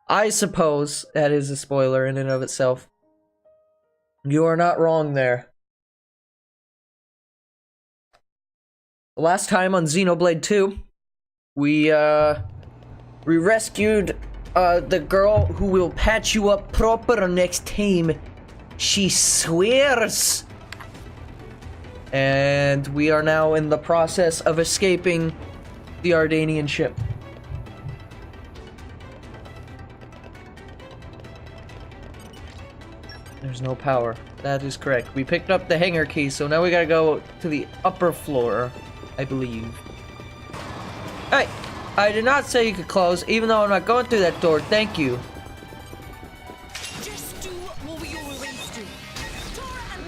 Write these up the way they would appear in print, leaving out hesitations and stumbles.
I suppose that is a spoiler in and of itself. You are not wrong there. Last time on Xenoblade 2, we rescued the girl who will patch you up proper next time. She swears. And we are now in the process of escaping the Ardanian ship. There's no power. That is correct. We picked up the hangar key, so now we gotta go to the upper floor, I believe. Hey! I did not say you could close, even though I'm not going through that door. Thank you. Just do what we always do.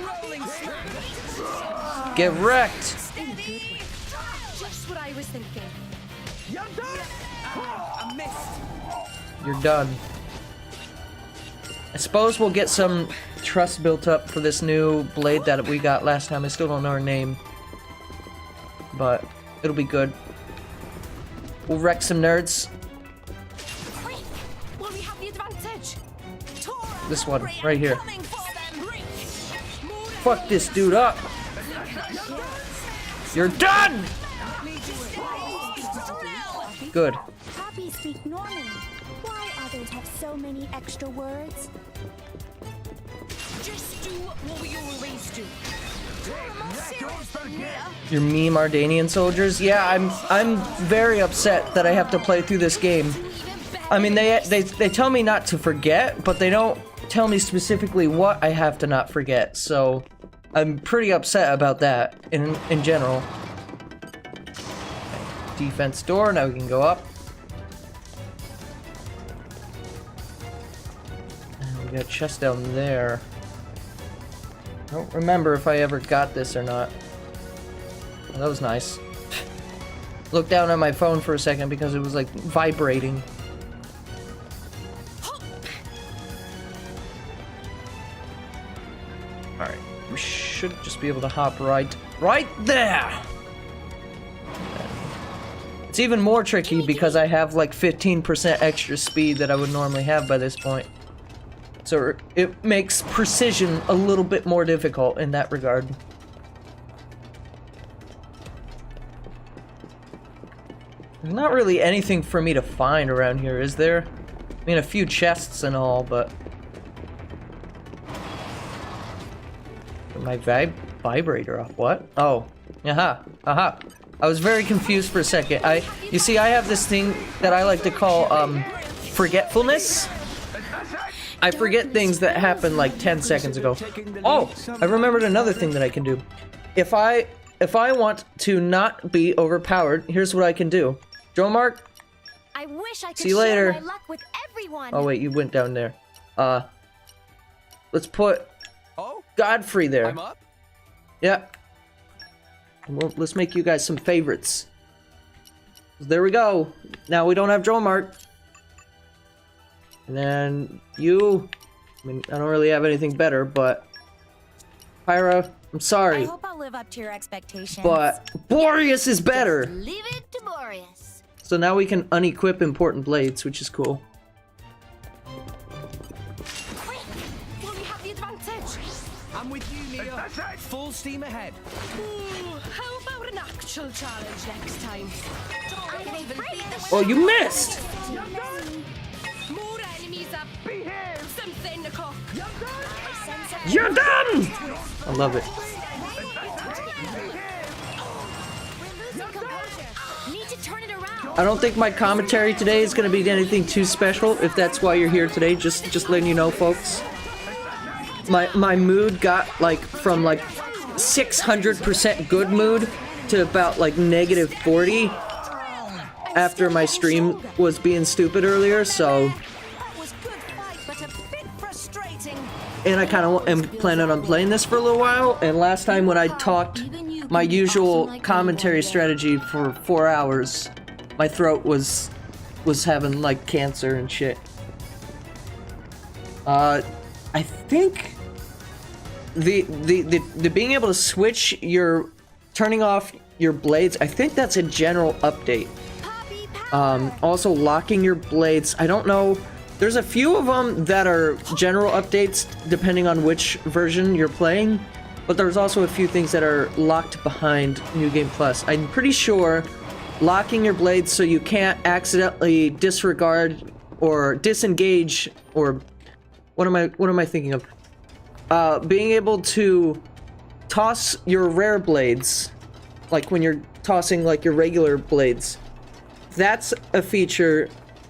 Rolling smack. Get wrecked! Steady. Just what I was thinking. You're done. I missed. You're done. I suppose we'll get some trust built up for this new blade that we got last time. I still don't know her name. But it'll be good. We'll wreck some nerds. Quick, will we have the advantage? Tora, This one, right here. coming for them. Fuck this dude up! You're done! Good. Happy speak Norman. Why others have so many extra words? Just do what we always do. Your meme Ardanian soldiers? Yeah, I'm very upset that I have to play through this game. I mean, they tell me not to forget, but they don't tell me specifically what I have to not forget. So I'm pretty upset about that in general. Defense door. Now we can go up. And we got a chest down there. I don't remember if I ever got this or not. Well, that was nice. Looked down at my phone for a second because it was like vibrating. Alright, we should just be able to hop right there! It's even more tricky because I have like 15% extra speed that I would normally have by this point. So it makes precision a little bit more difficult in that regard. There's not really anything for me to find around here, is there? I mean, a few chests and all, but... My vibrator off. What? Oh. Aha. Aha. I was very confused for a second. You see, I have this thing that I like to call, forgetfulness. I forget things that happened like 10 seconds ago. Oh, I remembered another thing that I can do. If I want to not be overpowered, here's what I can do. Joe Mark, I wish I could see you later. share my luck with everyone. Oh wait, you went down there. Let's put Godfrey there. I'm up. Yeah. Well, let's make you guys some favorites. There we go. Now we don't have Joe Mark. And then you, I mean, I don't really have anything better, but Pyra, I'm sorry, I hope I'll live up to your expectations. but Boreas is better. Leave it to Boreas. So now we can unequip important blades, which is cool. Quick, will we have the advantage? I'm with you, Mia. Full steam ahead. Ooh, how about an actual challenge next time? I can even beat the Oh, you missed! More enemies up. Behave. Something o'clock. You're done! I love it. Need to turn it around. I don't think my commentary today is going to be anything too special. If that's why you're here today, just letting you know, folks. My mood got like from like 600% good mood to about like negative 40 after my stream was being stupid earlier. So, That was good fight, but a bit frustrating. and I kind of am planning on playing this for a little while. And last time when I talked my usual commentary strategy for 4 hours, my throat was having like cancer and shit. I think the being able to switch your turning off your blades, I think that's a general update. Also locking your blades, I don't know There's a few of them that are general updates depending on which version you're playing, but there's also a few things that are locked behind New Game Plus. I'm pretty sure locking your blades so you can't accidentally disregard or disengage, or what am I thinking of? Being able to toss your rare blades, like when you're tossing like your regular blades. That's a feature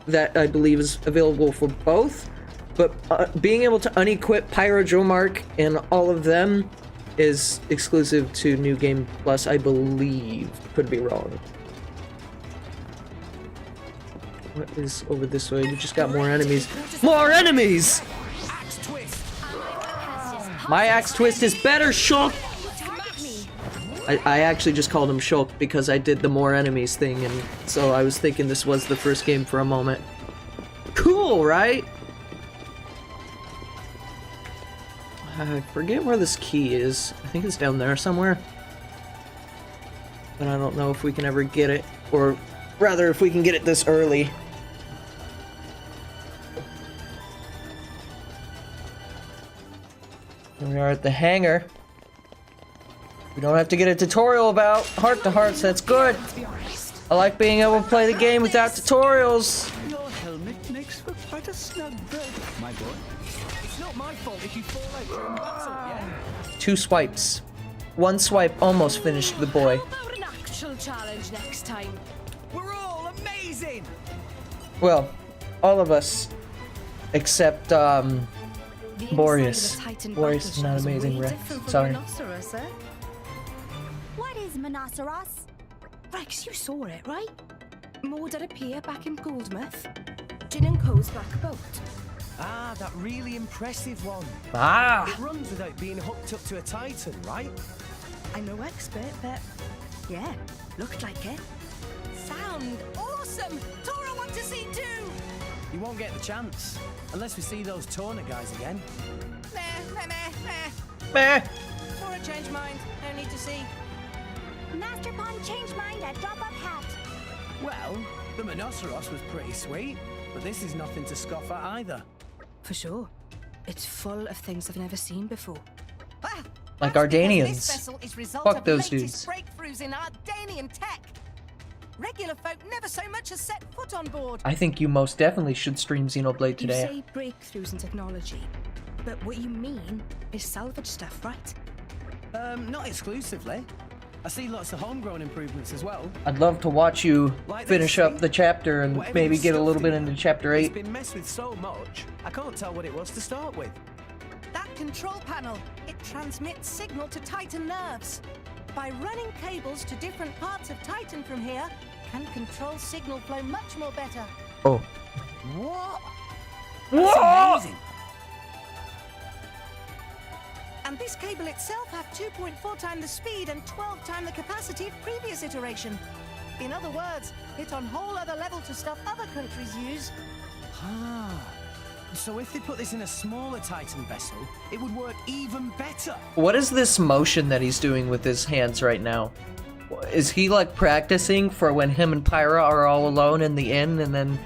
that I believe is available for both, but being able to unequip Pyro Jomark and all of them is exclusive to New Game Plus, I believe. Could be wrong. What is over this way? We just got more enemies. More enemies! Axe twist. My axe twist is better, Shulk! I actually just called him Shulk because I did the more enemies thing, and so I was thinking this was the first game for a moment. Cool, right? I forget where this key is. I think it's down there somewhere. But I don't know if we can ever get it, or rather if we can get it this early. Here we are at the hangar. We don't have to get a tutorial about heart to hearts, that's good. I like being able to play the game without tutorials. Your helmet makes for quite a snug bed, my boy. It's not my fault if you fall out during battle, yeah? 2 swipes. 1 swipe almost finished the boy. How about an actual challenge next time? We're all amazing! Well, all of us, except The Boreas. inside of a Titan Boreas is not battleship amazing, way Rex. different from Sorry. Rhinoceros, eh? What is Monoceros? Rex, you saw it, right? Moored at a pier back in Goldmouth. Jin and Co's black boat. Ah, that really impressive one. Ah! It runs without being hooked up to a Titan, right? I'm no expert, but yeah, looked like it. Sound awesome! Tora want to see too! You won't get the chance. Unless we see those Torna guys again. Meh, meh, meh, meh. Meh! Tora changed mind. No need to see. Master Pawn changed mind at drop of hat. Well, the Monoceros was pretty sweet, but this is nothing to scoff at either. For sure. It's full of things I've never seen before. Like That's because Ardanians. This vessel is result Fuck of those latest dudes. breakthroughs in Ardanian tech. Regular folk never so much as set foot on board. I think you most definitely should stream Xenoblade You today. say breakthroughs in technology, but what you mean is salvage stuff, right? Not exclusively. I see lots of homegrown improvements as well. I'd love to watch you Like finish this, up see? the chapter and Whatever maybe you get a little stuffed bit in into it, chapter It's 8. been messed with so much, I can't tell what it was to start with. That control panel, it transmits signal to Titan nerves. By running cables to different parts of Titan from here, can control signal flow much more better. Oh. What? Whoa! That's amazing. And this cable itself have 2.4 times the speed and 12 times the capacity of previous iteration. In other words, it's on whole other level to stuff other countries use. Ah. So if they put this in a smaller Titan vessel, it would work even better. What is this motion that he's doing with his hands right now? Is he like practicing for when him and Pyra are all alone in the inn, and then,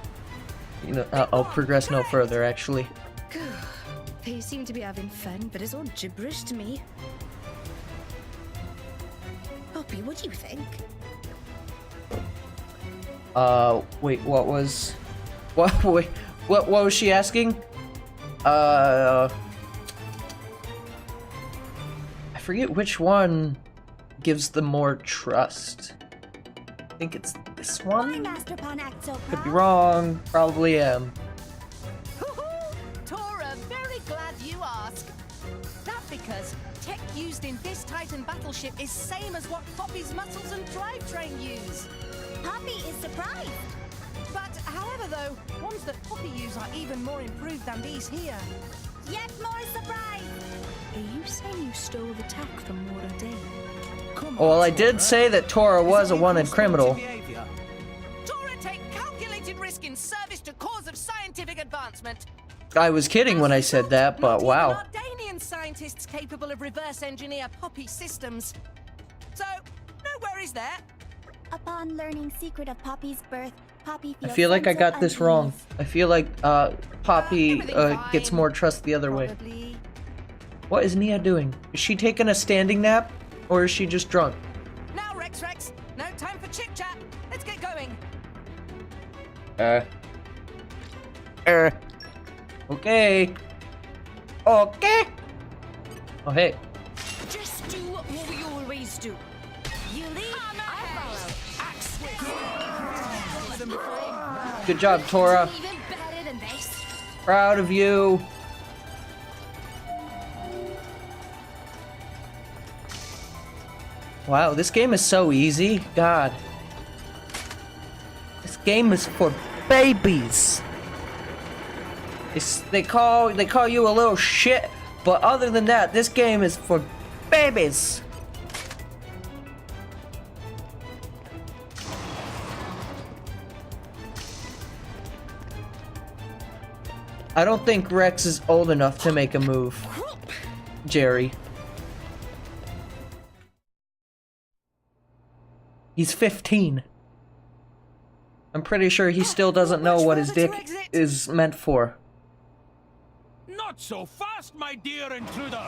you know, I'll progress no further actually. They seem to be having fun, but it's all gibberish to me. Poppy, what do you think? Wait, what was... Wait, what was she asking? I forget which one gives them more trust. I think it's this Why one? Master Pawn act so Could be proud? wrong, probably am. Tora, very glad you asked. That's because tech used in this Titan battleship is same as what Poppy's muscles and drivetrain use. Poppy is surprised. But however though, ones that Poppy use are even more improved than these here. Yet more surprised. Are you saying you stole the tech from Mora Day? Come Oh, well, on, I did Tora. say that Tora was Is a that wanted equal criminal. sporty behaviour? Tora take calculated risk in service to cause of scientific advancement. I was kidding when I said that, but Not wow. even Ardanian scientists capable of reverse engineer Poppy systems. So, no worries there. Upon learning secret of Poppy's birth, Poppy I feels feel like I sense got of this wrong. unease. I feel like Poppy Everything's gets fine. more trust the other way. Probably. What is Nia doing? Is she taking a standing nap? Or is she just drunk? Now, Rex, no time for chit chat. Let's get going. Okay. Okay. Oh, hey. Just do what we always do. You lead, I follow. Good job, Tora. Even better than this. Proud of you. Wow, this game is so easy. God. This game is for babies. They call you a little shit, but other than that, this game is for babies. I don't think Rex is old enough to make a move. Jerry. He's 15. I'm pretty sure he still doesn't know what his dick is meant for. Not so fast, my dear intruders.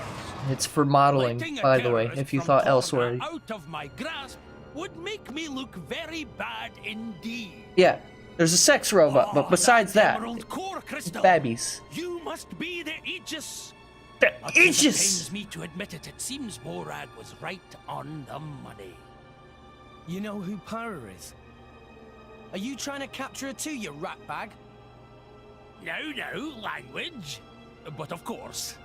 It's for modeling, Letting a by the way, terrorist if you from thought Torna elsewhere. out of my grasp would make me look very bad indeed. Yeah, there's a sex robot, but besides that, Emerald core crystal. babies. You must be the Aegis. The Much as it Aegis! pains me to admit it, it seems Morag was right on the money. You know who Pyra is? Are you trying to capture her too, you rat bag? No, language. But of course.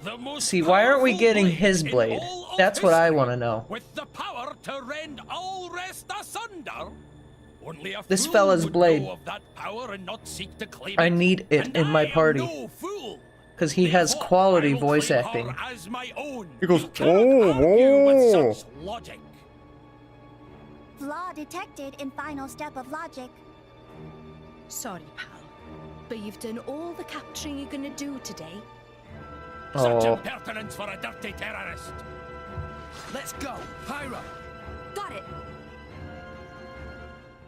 The most See, why aren't we powerful getting blade his in blade? all of That's what I history, want to know. With the power to rend all rest asunder. Only a This fool fella's would blade. know of that power and not seek to claim I it. need it And in my I am party. no fool. Because he has Therefore, quality I will voice claim her acting. as my own. He goes, You cannot argue with such logic. Flaw detected in final step of logic. Sorry, pal. But you've done all the capturing you're gonna do today. Such Oh, impertinence for a dirty terrorist. Let's go, Pyra. Got it.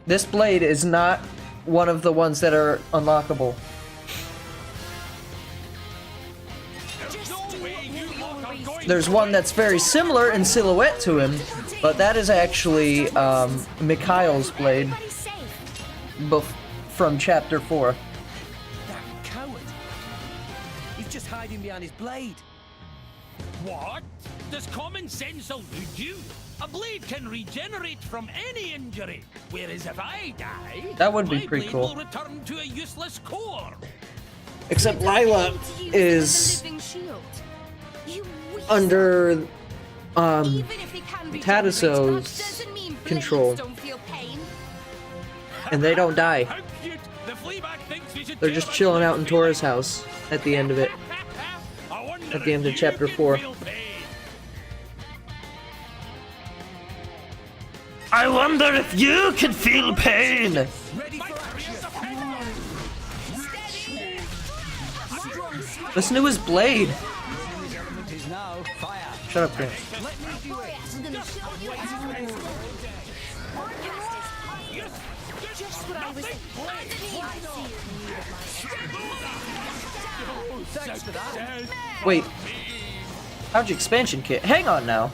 this blade is not one of the ones that are unlockable. There's no way you lot are going There's to one win. that's very similar in silhouette to him, but that is actually Mikhail's blade Everybody's safe. from chapter 4. That coward. He's just hiding behind his blade. What? Does common sense elude you? A blade can regenerate from any injury, whereas if I die, That would be my pretty blade cool. will return to a useless core. Except Lila is under Tadaso's control, and they don't die. How cute! The fleabag thinks we should They're tear just up chilling the out in feeling. Tora's house at the end of it. I wonder At the end if of chapter you can 4. feel pain. I wonder if you can feel pain! Ready My for career's action. offended. Listen to his blade! Element is now fire. Shut up, Grant. Let me do it. Just what I was Thanks for that. Wait. Pouch expansion kit. Hang on now.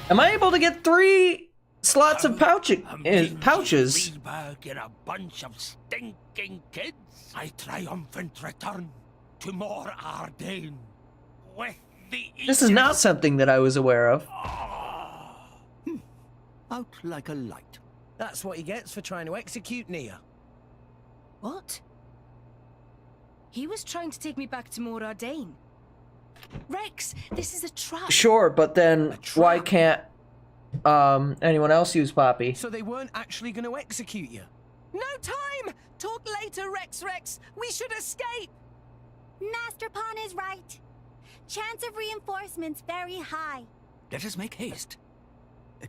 Am I able to get 3 slots of pouches? Fleabag and a bunch of stinking kids. I triumphant return to more Ardain with the This is not something that I was aware of. Out like a light. That's what he gets for trying to execute Nia. What? He was trying to take me back to Mor Ardain. Rex, this is a trap. Sure, but then why can't anyone else use Poppy? So they weren't actually going to execute you. No time! Talk later, Rex. We should escape! Master Pawn is right. Chance of reinforcements very high. Let us make haste.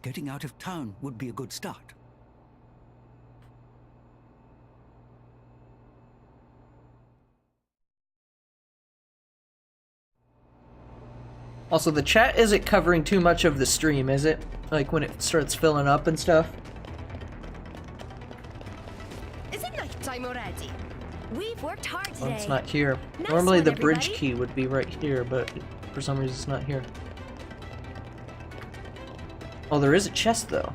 Getting out of town would be a good start. Also, the chat isn't covering too much of the stream, is it? Like when it starts filling up and stuff? We've worked hard today. Well, it's not here. Nice Normally one, the bridge everybody. key would be right here, but for some reason it's not here. Oh, there is a chest though.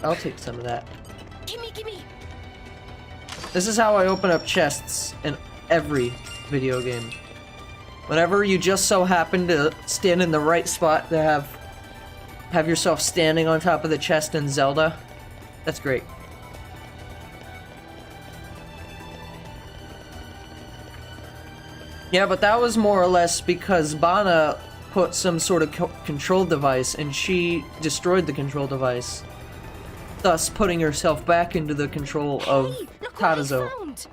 I'll take some of that. Gimme, gimme. This is how I open up chests in every video game. Whenever you just so happen to stand in the right spot to have yourself standing on top of the chest in Zelda, that's great. Yeah, but that was more or less because Bana put some sort of control device and she destroyed the control device, thus putting herself back into the control of Hey, look what I Tadazo. found.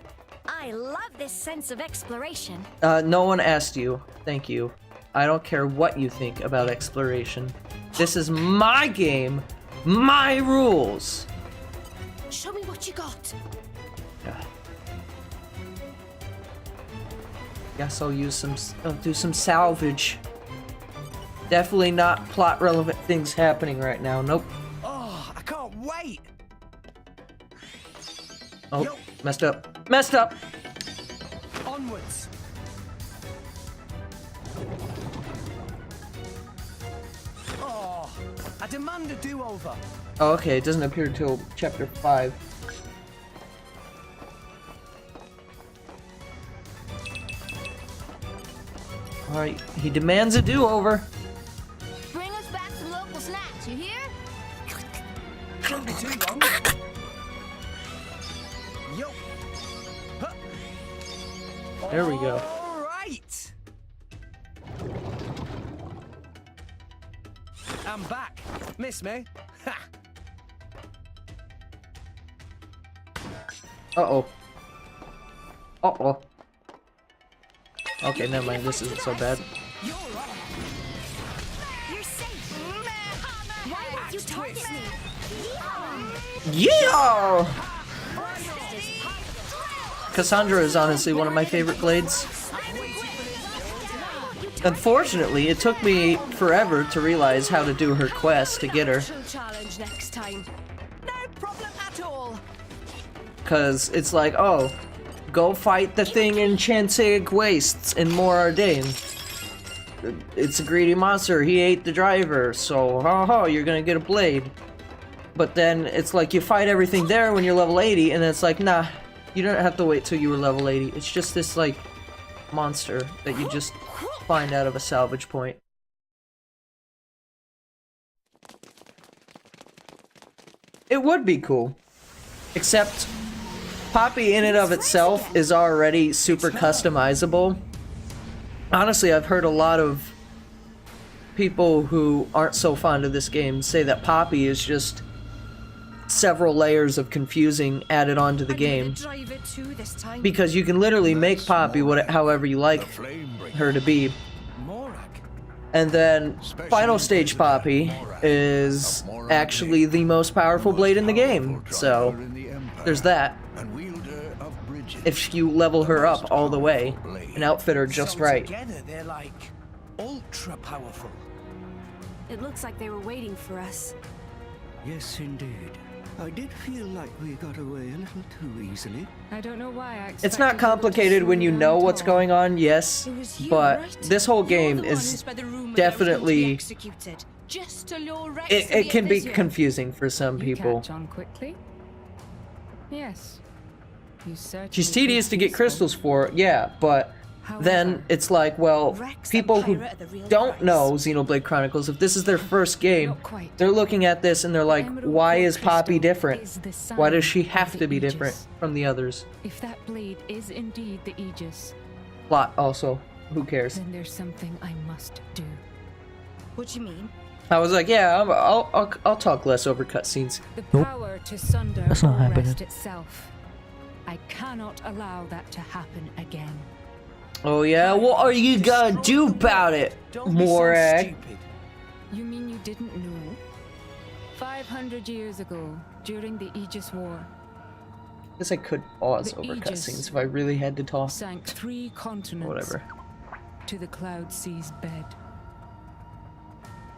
I love this sense of exploration. No one asked you. Thank you. I don't care what you think about exploration. This is my game, my rules. Show me what you got. Guess I'll use I'll do some salvage. Definitely not plot relevant things happening right now. Nope. Oh, I can't wait. Oh, Yo. messed up. Messed up. Onwards. Oh, I demand a do-over. Oh, okay. It doesn't appear until chapter 5. Alright, he demands a do-over. Bring us back some local snacks, you hear? Can't be too long. Yo. Huh. There we go. All right. I'm back. Miss me? Ha. Uh-oh. Uh-oh. Okay, never mind. This isn't so bad. You're on. You're safe. Why would you target me? Yeah! Cassandra is honestly one of my favorite blades. Unfortunately, it took me forever to realize how to do her quest to get her. Challenge next time. No problem at all. Cause it's like, oh, go fight the thing in Chantig Wastes in Mor Ardain. It's a greedy monster, he ate the driver, so ha, you're gonna get a blade. But then it's like you fight everything there when you're level 80, and then it's like, nah, you don't have to wait till you were level 80. It's just this, like, monster that you just find out of a salvage point. It would be cool. Except, Poppy in and of itself is already super customizable. Honestly, I've heard a lot of people who aren't so fond of this game say that Poppy is just several layers of confusing added onto the game. Drive it too this time. Because you can literally make Poppy however you like her to be. And then final stage Poppy is actually the most powerful blade in the game. So there's that. If you level her up all the way and outfit her just So right. Together, they're like ultra powerful. It looks like they were waiting for us. Yes, indeed. I did feel like we got away a little too easily. I don't know why I It's not complicated when you know what's going on, yes, but this whole game is definitely... It can be confusing for some people. on quickly. Yes. You certainly She's tedious to get crystals for, yeah, but then it's like, well, people who don't know Xenoblade Chronicles, if this is their first game, they're looking at this and they're like, why is Poppy different? Why does she have to be different from the others? If that blade is indeed the Aegis, Plot also, who cares? then there's something I must do. What you mean? I was like, yeah, I'll talk less over cutscenes. The Nope. power to sunder That's not or happening. rest itself. I cannot allow that to happen again. Oh yeah, what are you gonna do about it, Don't be so Morag? stupid. You mean you didn't know? 500 years ago, during the Aegis War, Guess I could pause The over Aegis cutscenes if I really had to talk. sank 3 continents Whatever. to the Cloud Sea's bed.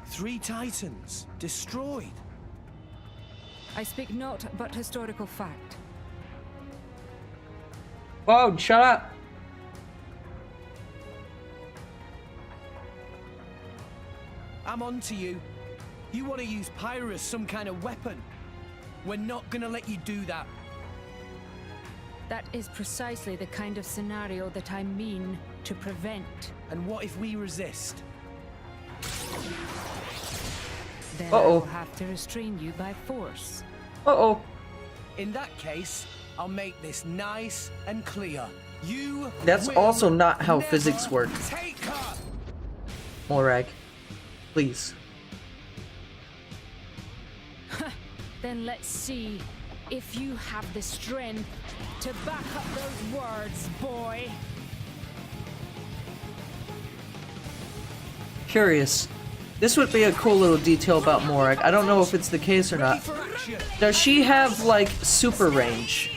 3 titans destroyed. I speak not but historical fact. Oh, shut up. I'm on to you. You want to use Pyra as some kind of weapon? We're not gonna let you do that. That is precisely the kind of scenario that I mean to prevent. And what if we resist? Then Uh-oh. I'll have to restrain you by force. Uh-oh. In that case, I'll make this nice and clear. You That's will also not how never physics work. Take her. Morag, please. Then let's see if you have the strength to back up those words, boy. Curious. This would be a cool little detail about Morag. I don't know if it's the case or Ready not. for action. Does she have, like, super range?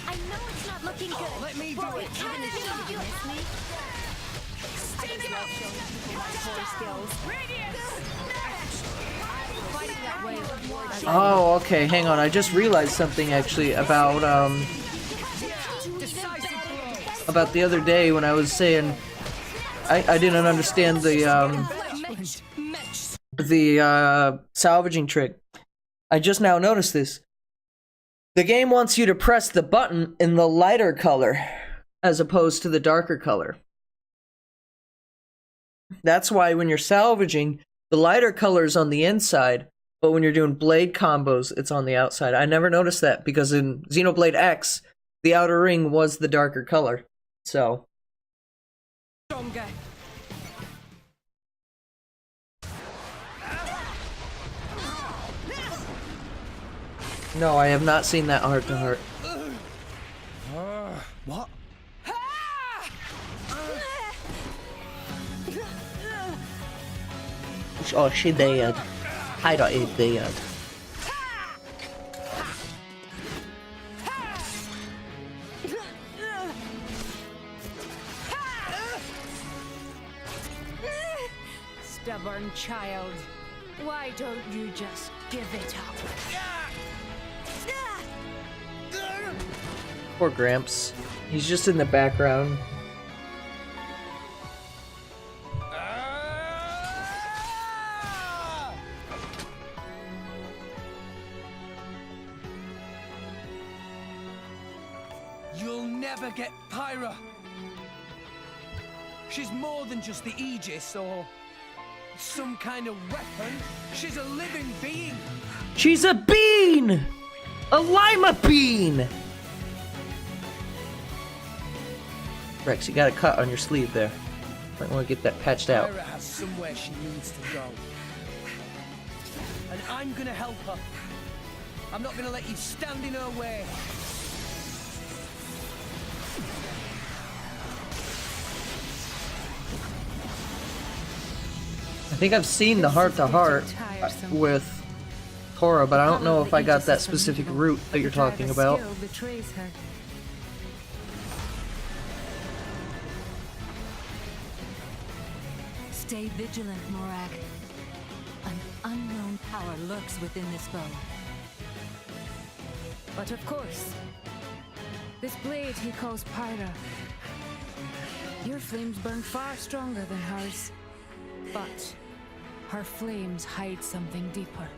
I know it's not looking good. Let me do but we it. can do it. Oh, okay, hang on. I just realized something, actually, about the other day when I was saying I didn't understand the salvaging trick. I just now noticed this. The game wants you to press the button in the lighter color as opposed to the darker color. That's why when you're salvaging, the lighter color is on the inside, but when you're doing blade combos, it's on the outside. I never noticed that because in Xenoblade X, the outer ring was the darker color. So, Stronger. no, I have not seen that heart to heart. What? Oh, she dead. I don't eat dead. Stubborn child. Why don't you just give it up? Poor Gramps. He's just in the background. You'll never get Pyra. She's more than just the Aegis or some kind of weapon. She's a living being. She's a bean! A lima bean! Rex, you got a cut on your sleeve there. Might want to get that patched out. Pyra has somewhere she needs to go. And I'm gonna help her. I'm not gonna let you stand in her way. I think I've seen the heart-to-heart with Tora, but I don't know if I got that specific route that you're talking about. Betrays her. Stay vigilant, Morag. An unknown power lurks within this bow. But of course, this blade he calls Pyra. Your flames burn far stronger than hers, but her flames hide something deeper.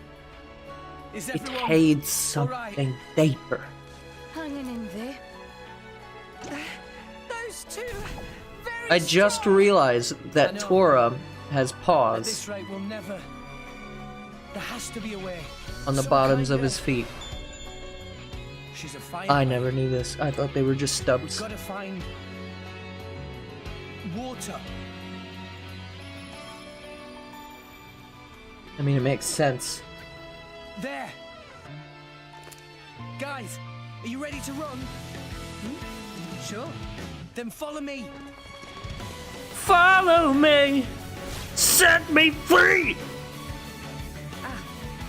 Is It everyone hides all right? something deeper. Hanging in there. Those two. Very I just strong. realized I that know. Tora has At paws this rate, we'll never. There has to be a way. on the Some bottoms kind of his feet. She's a fire. I never knew this. I thought they were just We've stubs. got to find water. I mean, it makes sense. There. Guys, are you ready to run? Sure. Then follow me. Follow me! Set me free! Ah,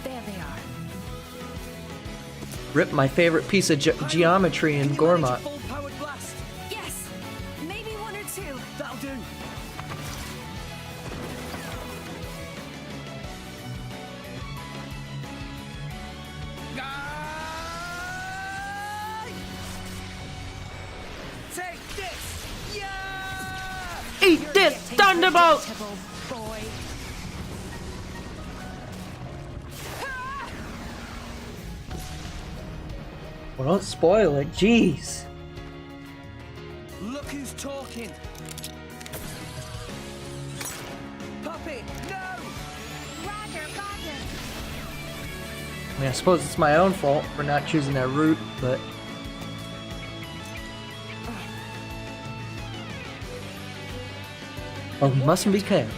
there they are. Rip my favorite piece of geometry in Can you manage a Gormott. full-powered blast? Yes! Maybe one or two. That'll do. shit! Thunderbolt! Boy. Well, don't spoil it, jeez. Look who's talking. Puppy, no! Roger, Roger. I mean, I suppose it's my own fault for not choosing that route, but... Oh, we mustn't be careful.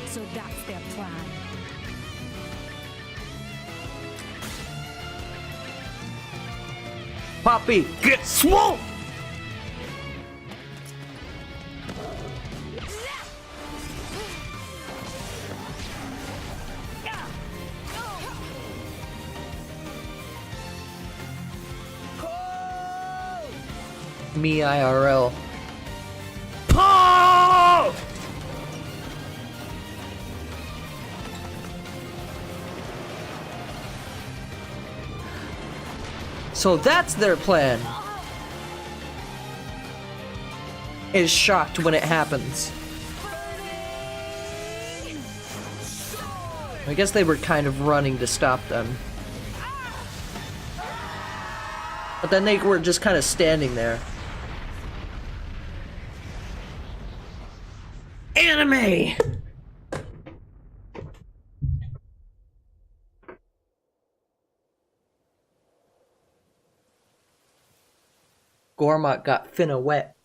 So that's their plan. Poppy, get swole! Me IRL. Paul! So that's their plan. Is shocked when it happens. I guess they were kind of running to stop them. But then they were just kind of standing there. Anime! Gormott got finna wet.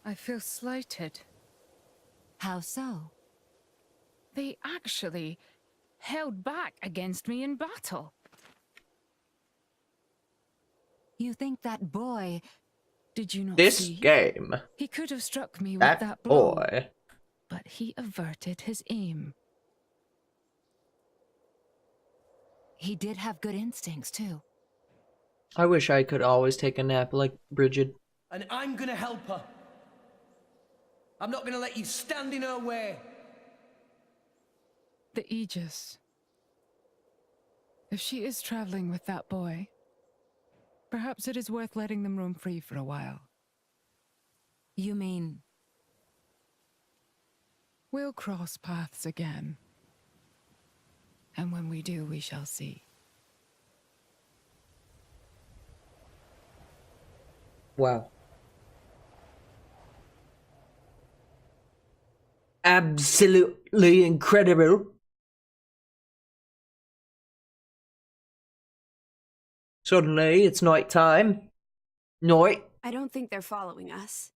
I feel slighted. How so? They actually held back against me in battle. You think that boy... Did you not This see? game. He could have struck me with That that blow, boy. but he averted his aim. He did have good instincts, too. I wish I could always take a nap like Bridget. And I'm gonna help her. I'm not gonna let you stand in her way. The Aegis. If she is traveling with that boy, perhaps it is worth letting them roam free for a while. You mean... We'll cross paths again. And when we do, we shall see. Wow. Absolutely incredible. Suddenly, it's night time. Night. I don't think they're following us.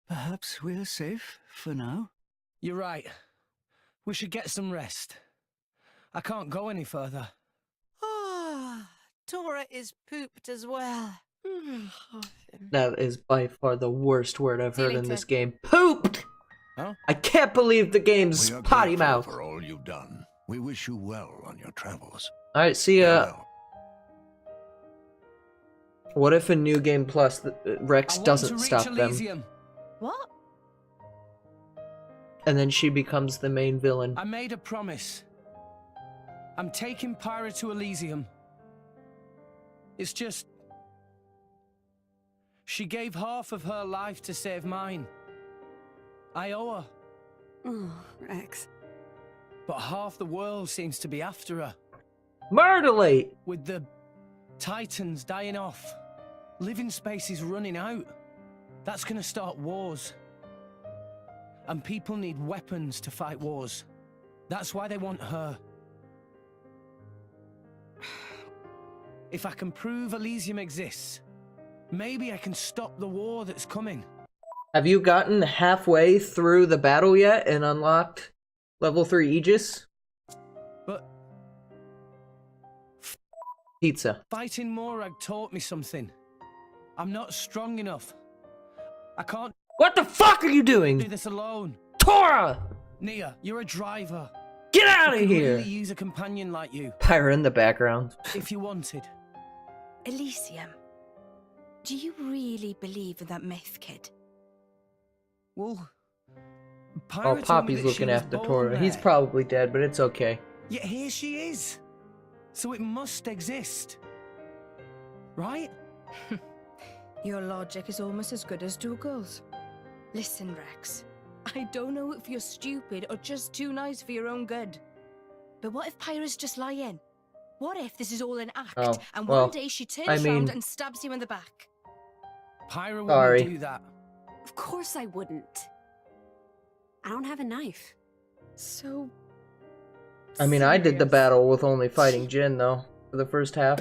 Perhaps we're safe for now. You're right. We should get some rest. I can't go any further. Ah, Tora is pooped as well. That is by far the worst word I've See you heard in later. this game. Pooped! Huh? I can't believe the game's We are potty grateful mouth. for all you've done. We wish you well on your travels. Alright, see ya. Farewell. What if in New Game Plus Rex I want doesn't to reach stop them? Elysium. What? And then she becomes the main villain. I made a promise. I'm taking Pyra to Elysium. It's just... She gave half of her life to save mine. I owe her. Oh, Rex. But half the world seems to be after her. Murderlate! With the Titans dying off, living space is running out. That's gonna start wars. And people need weapons to fight wars. That's why they want her. If I can prove Elysium exists, maybe I can stop the war that's coming. Have you gotten halfway through the battle yet and unlocked level 3 Aegis? But Pizza. fighting Morag taught me something. I'm not strong enough. I can't What the fuck are you do doing? this alone. Tora! Nia, you're a driver. Get out of Could here! really use a companion like you, Pyra in the background. if you wanted. Elysium. Do you really believe in that myth, kid? Well, Pyra Oh, told me Poppy's that she looking was after born Tora. He's there. probably dead, but it's okay. Yet here she is. So it must exist. Right? Your logic is almost as good as Dougal's. Listen, Rex. I don't know if you're stupid or just too nice for your own good. But what if Pyra's just lying? What if this is all an act, Oh, and well, one day she turns I mean- round and stabs you in the back? Pyra Sorry. wouldn't do that. Of course I wouldn't. I don't have a knife. So... I mean, I did the serious. battle with only fighting Jin, though, for the first half.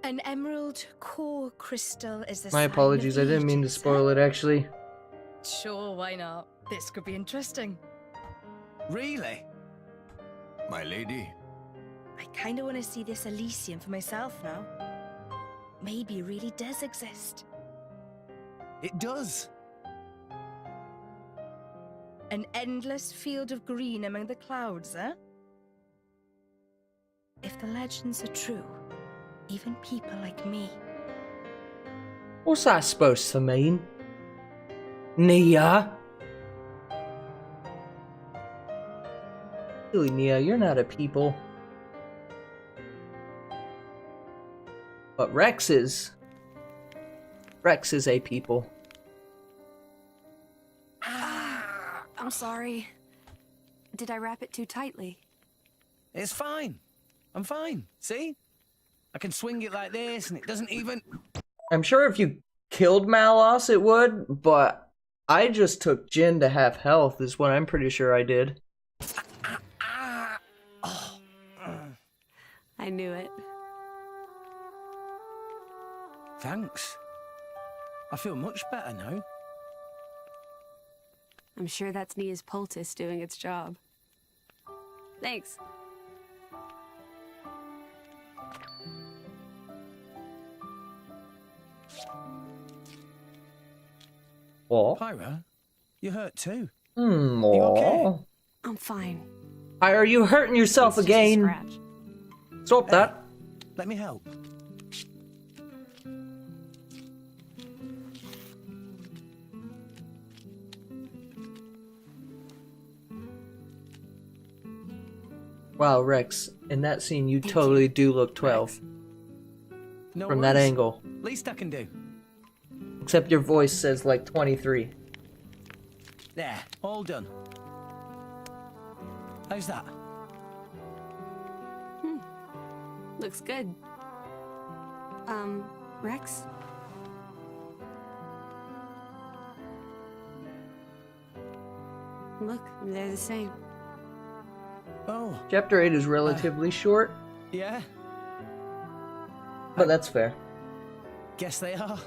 An emerald core crystal is the My sign of apologies, I didn't mean to ages, spoil it, actually. Sure, why not? This could be interesting. Really? My lady, I kinda wanna see this Elysium for myself now. Maybe it really does exist. It does. An endless field of green among the clouds, eh? If the legends are true, even people like me. What's that supposed to mean? Nia? Really, Nia, you're not a people. But Rex is. Rex is a people. I'm sorry. Did I wrap it too tightly? It's fine. I'm fine. See? I can swing it like this and it doesn't even... I'm sure if you killed Malos it would, but I just took Jin to half health is what I'm pretty sure I did. I knew it. Thanks. I feel much better now. I'm sure that's Nia's poultice doing its job. Thanks. What? Pyra, you hurt too. Hmm, You okay? aw. I'm fine. Hi, are you hurting yourself It's just a again? scratch. Stop that. Let me help. Wow, Rex, in that scene you totally do look 12 No from that worries. angle. Least I can do. Except your voice says like 23. There, all done. How's that? Looks good. Rex? Look, they're the same. Oh, Chapter 8 is relatively short, yeah? but that's fair. Guess they are.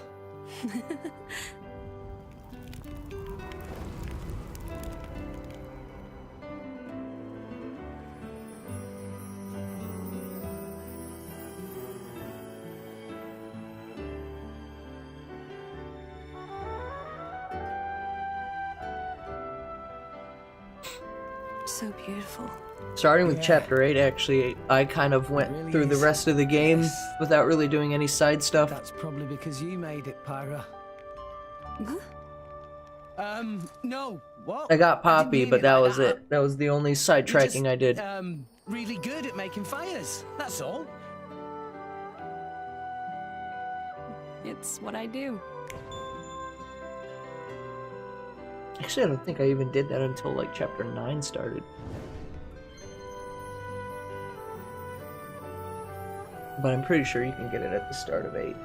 So beautiful. Starting with Yeah. Chapter 8, actually, I kind of went really through the is. rest of the game Yes. without really doing any side stuff. That's probably because you made it, Pyra. Huh? No. What? I got didn't Poppy, mean but that like was it. That was the only You're sidetracking just, I did. Really good at making fires. That's all. It's what I do. Actually, I don't think I even did that until like Chapter 9 started. But I'm pretty sure you can get it at the start of 8.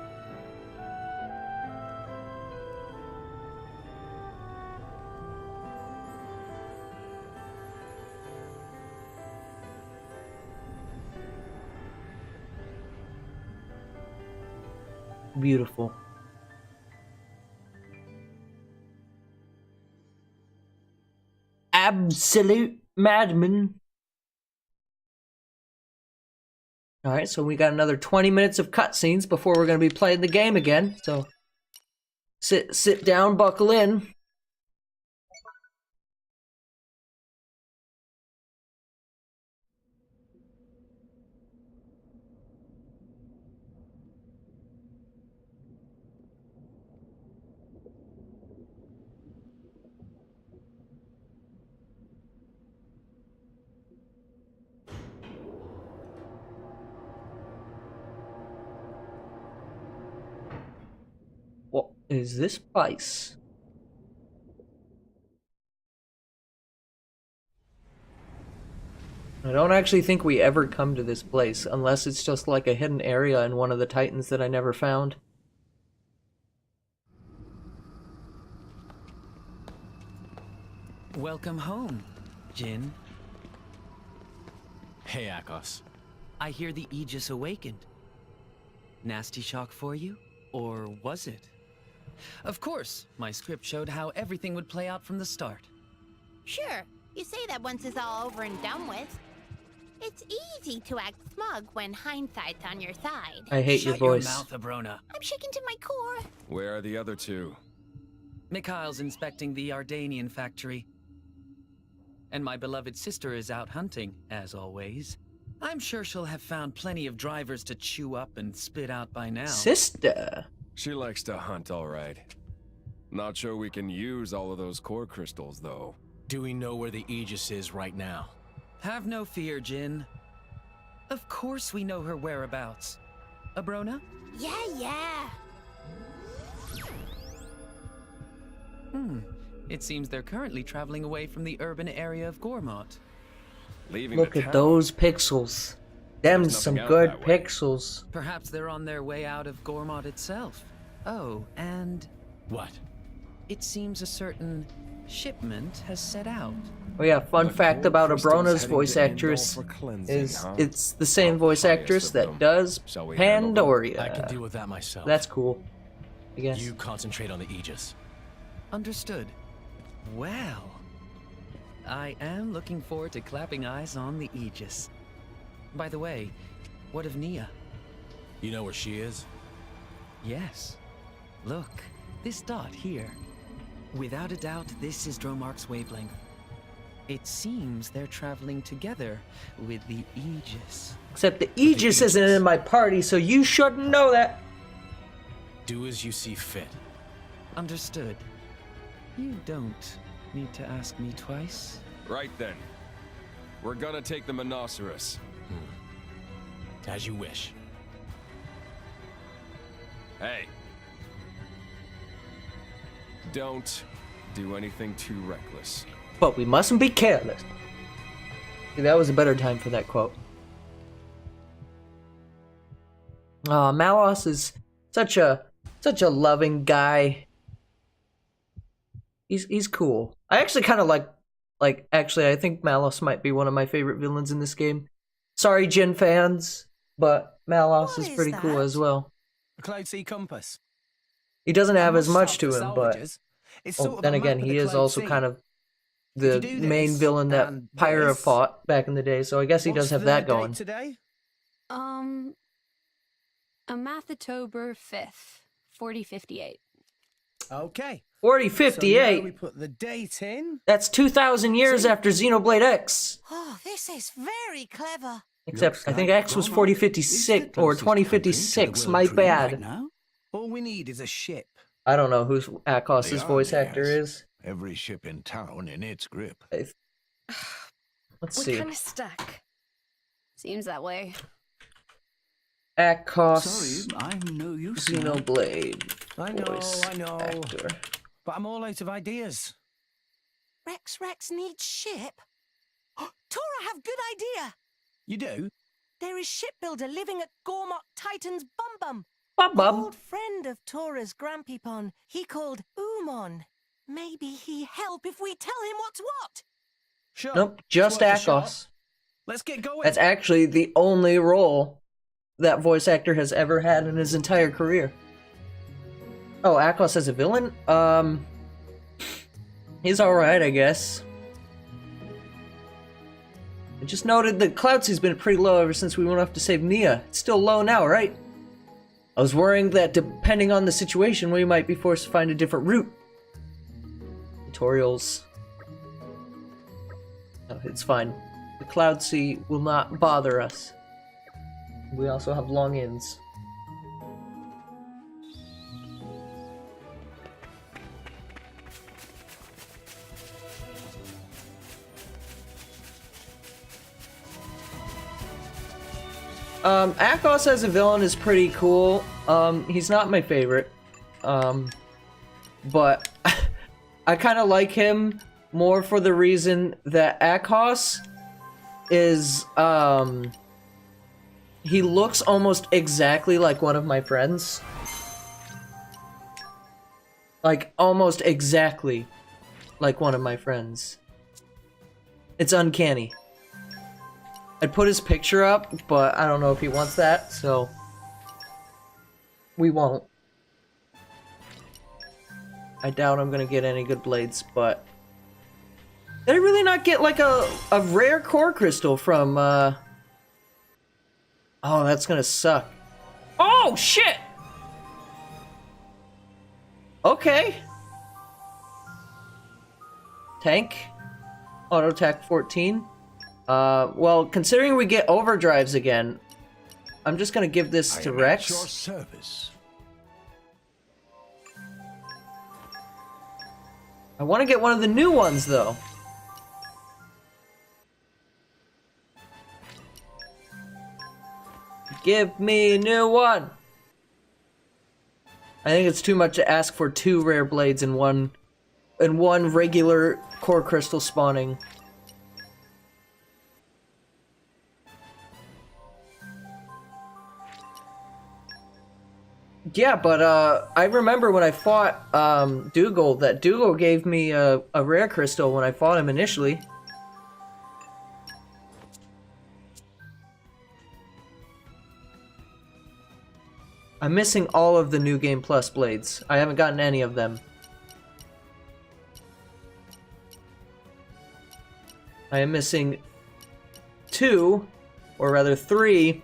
Beautiful. Absolute madman. Alright, so we got another 20 minutes of cutscenes before we're going to be playing the game again. So sit down, buckle in. is this place? I don't actually think we ever come to this place, unless it's just like a hidden area in one of the Titans that I never found. Welcome home, Jin. Hey, Akos. I hear the Aegis awakened. Nasty shock for you? Or was it? Of course, my script showed how everything would play out from the start. Sure, you say that once it's all over and done with. It's easy to act smug when hindsight's on your side. I hate your voice. Shut your mouth, Abrona. I'm shaking to my core. Where are the other two? Mikhail's inspecting the Ardanian factory. And my beloved sister is out hunting, as always. I'm sure she'll have found plenty of drivers to chew up and spit out by now. Sister? She likes to hunt, all right. Not sure we can use all of those core crystals, though. Do we know where the Aegis is right now? Have no fear, Jin. Of course we know her whereabouts. Abrona? Yeah. It seems they're currently traveling away from the urban area of Gormott. Look at those pixels. Them's some good pixels. Perhaps they're on their way out of Gormott itself. Oh, and... What? It seems a certain shipment has set out. Oh yeah, fun fact about Abrona's voice actress is it's the same voice actress that does Pandoria. I can deal with that myself. That's cool, I guess. You concentrate on the Aegis. Understood. Well, I am looking forward to clapping eyes on the Aegis. By the way, what of Nia? You know where she is? Yes. Look, this dot here. Without a doubt, this is Dromark's wavelength. It seems they're traveling together with the Aegis. Except the Aegis isn't in my party, so you shouldn't know that. Do as you see fit. Understood. You don't need to ask me twice. Right then. We're gonna take the Monoceros. As you wish. Hey. Don't do anything too reckless. But we mustn't be careless. See, that was a better time for that quote. Malos is such a loving guy. He's cool. I actually kind of like actually I think Malos might be one of my favorite villains in this game. Sorry, Jin fans, but Malos is pretty cool as well. A Cloud Sea compass. He doesn't have as much to him, but then again, he is also kind of the main villain that Pyra fought back in the day, so I guess he does have that going. Today? Amathatober 5th, 4058. Okay. 4058. So we put the date in. That's 2,000 years after Xenoblade X. Oh, this is very clever. Except I think X was 4056 or 2056. My bad. All we need is a ship. I don't know who Akos's voice actor is. Every ship in town in its grip. Let's We're see. kind of stuck. Seems that way. Akos. Sorry, I'm no use. Xenoblade. I know. Actor. But I'm all out of ideas. Rex needs ship. Tora have good idea. You do? There is shipbuilder living at Gormott Titan's Bum. Bum. Old friend of Tora's Grampypon. He called Umon. Maybe he help if we tell him what's what. Sure. Nope, just Akos. Let's get going. That's actually the only role that voice actor has ever had in his entire career. Oh, Akos as a villain? He's alright, I guess. I just noted that Cloud Sea's been pretty low ever since we went off to save Nia. It's still low now, right? I was worrying that depending on the situation, we might be forced to find a different route. Tutorials. Oh, it's fine. The Cloud Sea will not bother us. We also have long ins. Akos as a villain is pretty cool. He's not my favorite. but I kind of like him more for the reason that Akos is, he looks almost exactly like one of my friends. Like, almost exactly like one of my friends. It's uncanny. I'd put his picture up, but I don't know if he wants that, so we won't. I doubt I'm gonna get any good blades, but did I really not get like a rare core crystal from oh, that's gonna suck. Oh shit! Okay. Tank. Auto attack 14. Well, considering we get overdrives again, I'm just gonna give this to Rex. Your service. I want to get one of the new ones, though. Give me a new one! I think it's too much to ask for 2 rare blades in one regular core crystal spawning. Yeah, but I remember when I fought Dougal, that Dougal gave me a rare crystal when I fought him initially. I'm missing all of the New Game Plus blades. I haven't gotten any of them. I am missing 2, or rather 3,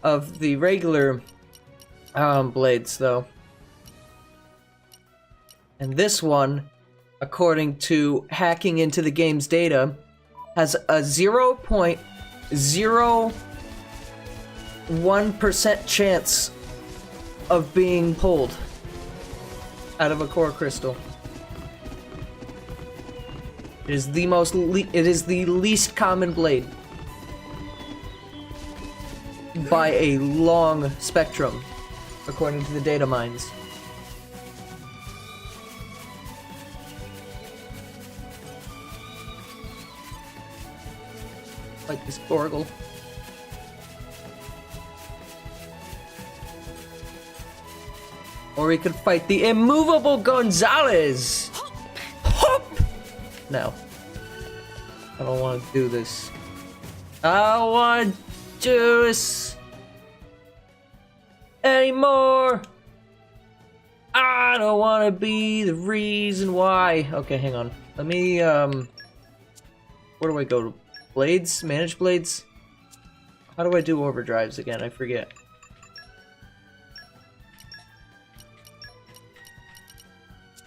of the regular blades, though. And this one, according to hacking into the game's data, has a 0.01% chance of being pulled out of a core crystal. It is the least common blade by a long spectrum, according to the data mines. Like this Borgle. Or we could fight the immovable Gonzalez! Hop! No. I don't want to do this. I don't want to do this anymore! I don't want to be the reason why. Okay, hang on. Let me, where do I go to? Blades? Manage blades? How do I do overdrives again? I forget.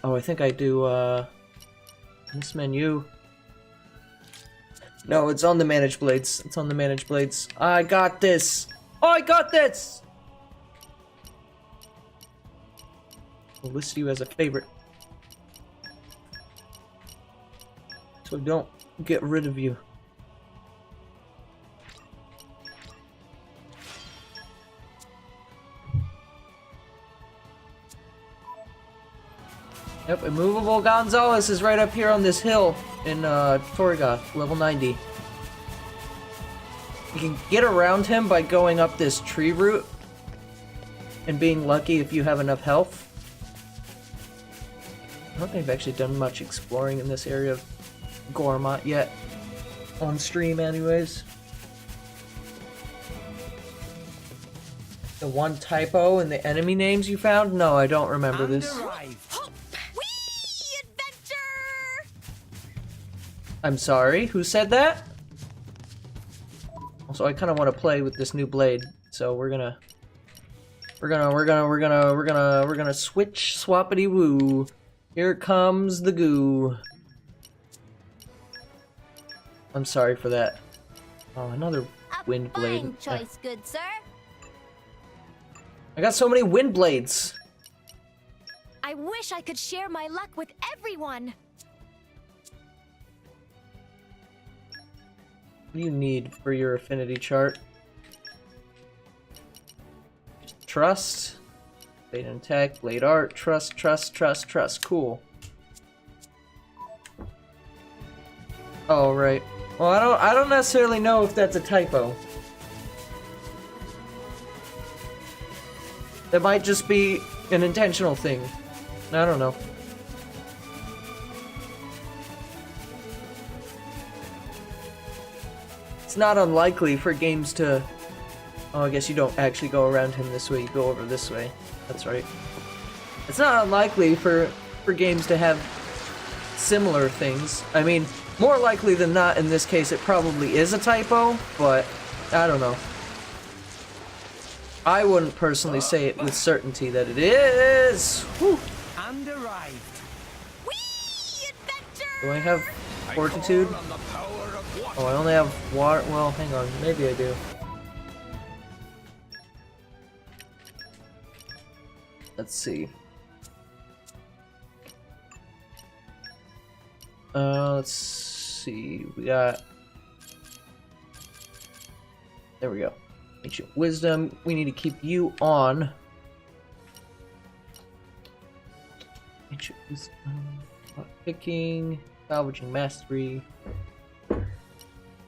Oh, I think I do, this menu. No, it's on the manage blades. It's on the manage blades. I got this! Oh, I got this! I'll list you as a favorite. So don't get rid of you. Yep, immovable Gonzalez is right up here on this hill in Torgoth, level 90. You can get around him by going up this tree route and being lucky if you have enough health. I don't think I've actually done much exploring in this area of Gormott yet. On stream anyways. The one typo in the enemy names you found? No, I don't remember this. I'm sorry, who said that? Also, I kind of want to play with this new blade, so we're gonna switch swappity woo. Here comes the goo. I'm sorry for that. Oh, another wind blade. Fine choice, good sir. I got so many wind blades. I wish I could share my luck with everyone. What do you need for your affinity chart? Trust. Blade and attack, blade art, trust, trust, trust, trust. Cool. Oh, right. Well, I don't necessarily know if that's a typo. That might just be an intentional thing. I don't know. It's not unlikely for games to... Oh, I guess you don't actually go around him this way, you go over this way. That's right. It's not unlikely for games to have similar things. I mean, more likely than not, in this case, it probably is a typo, but I don't know. I wouldn't personally say it with certainty that it is. Whew. And arrived. Do I have fortitude? Oh, I only have water. Well, hang on. Maybe I do. Let's see. Let's see. We got... There we go. Ancient Wisdom. We need to keep you on. Ancient Wisdom. Picking. Salvaging Mastery.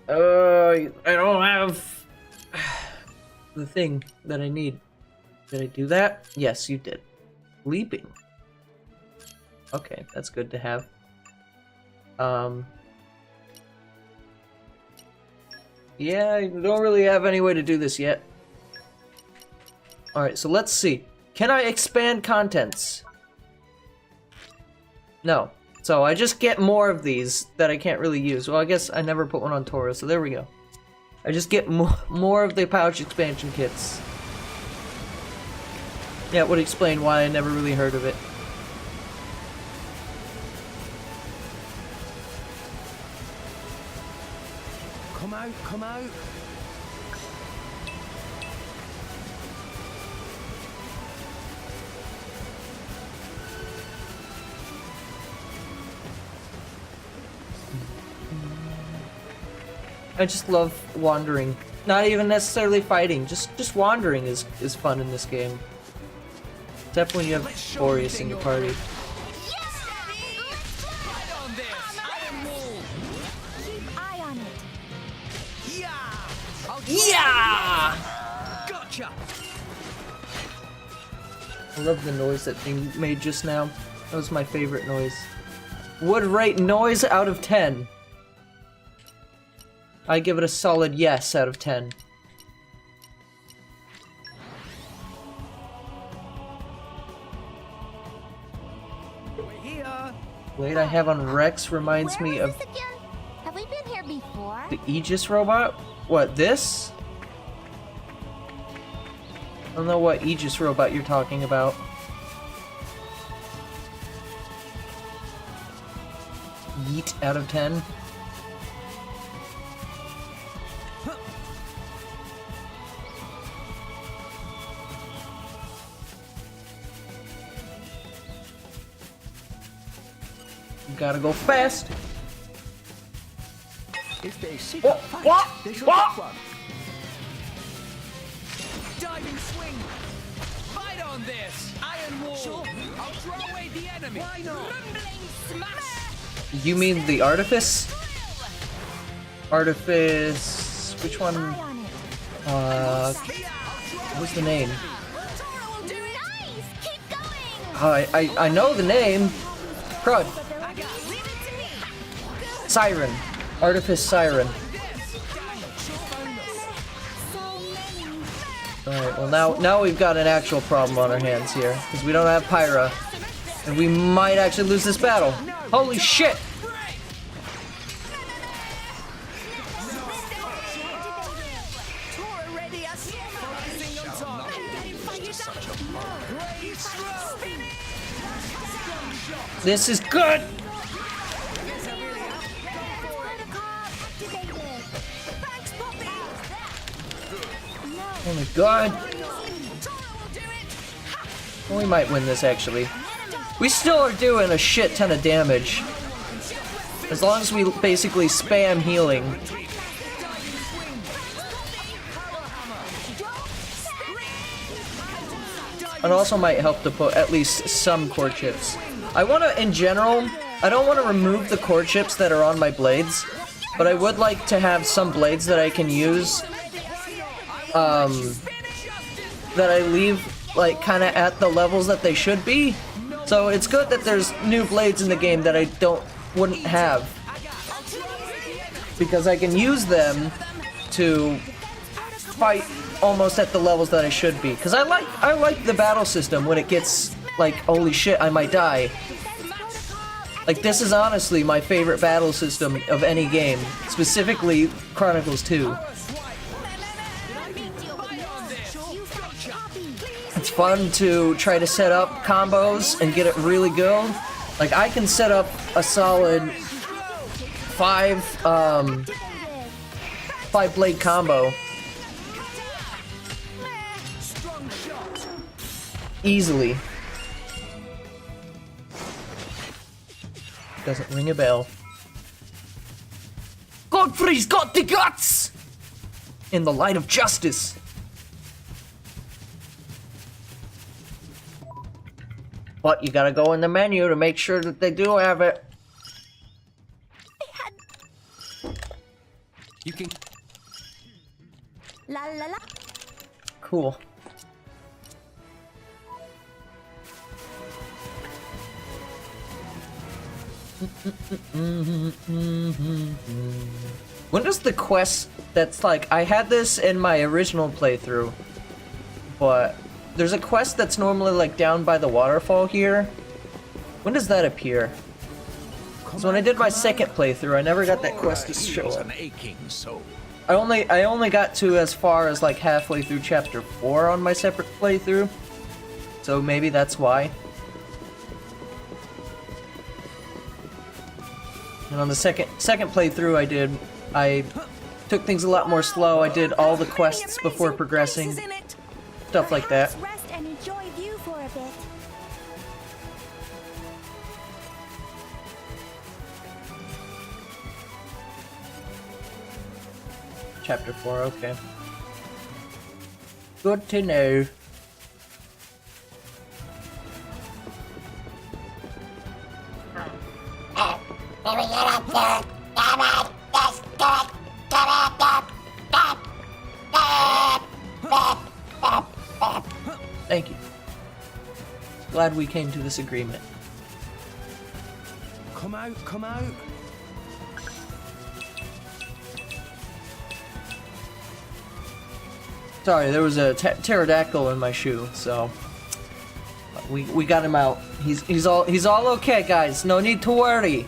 I don't have the thing that I need. Did I do that? Yes, you did. Leaping. Okay, that's good to have. Yeah, I don't really have any way to do this yet. Alright, so let's see. Can I expand contents? No. So I just get more of these that I can't really use. Well, I guess I never put one on Tora, so there we go. I just get more of the pouch expansion kits. Yeah, it would explain why I never really heard of it. Come out, come out. I just love wandering. Not even necessarily fighting, just wandering is fun in this game. Except when you have Boreas in your party. Yeah! Gotcha. I love the noise that thing made just now. That was my favorite noise. Would rate noise out of 10. I give it a solid yes out of 10. Blade I have on Rex reminds me of Have we been here before? the Aegis robot? What, this? I don't know what Aegis robot you're talking about. Yeet out of 10. Gotta go fast. If they seek What? a fight, What? they shall What? get one. Diving swing. Fight on this. Iron wall. Sure. I'll throw away the enemy. Why not? Rumbling smash. You mean the Artifice? Artifice... Which one? What was the name? I know the name. Crud. Siren. Artifice Siren. Alright, well now we've got an actual problem on our hands here. Because we don't have Pyra. And we might actually lose this battle. Holy shit! This is good! Oh my god. Well, we might win this actually. We still are doing a shit ton of damage. As long as we basically spam healing. It also might help to put at least some core chips. I want to, in general, I don't want to remove the core chips that are on my blades, but I would like to have some blades that I can use, that I leave, like, kind of at the levels that they should be. So it's good that there's new blades in the game that I wouldn't have, because I can use them to fight almost at the levels that I should be. Because I like the battle system when it gets like, holy shit, I might die. Like, this is honestly my favorite battle system of any game, specifically Chronicles 2. It's fun to try to set up combos and get it really good. Like, I can set up a solid 5-blade combo easily. Doesn't ring a bell. Godfrey's got the guts! In the light of justice. But you gotta go in the menu to make sure that they do have it. You can... La la la. Cool. When does the quest that's like, I had this in my original playthrough, but there's a quest that's normally like down by the waterfall here. When does that appear? So when I did my second playthrough, I never got that quest to show up. I only got to as far as like halfway through chapter 4 on my separate playthrough. So maybe that's why. And on the second playthrough I took things a lot more slow. I did all the quests before progressing. Stuff like that. Rest and enjoy view for a bit. Chapter 4, okay. Good to know. Thank you. Glad we came to this agreement. Come out, come out. Sorry, there was a pterodactyl in my shoe, so we got him out. He's all okay, guys. No need to worry.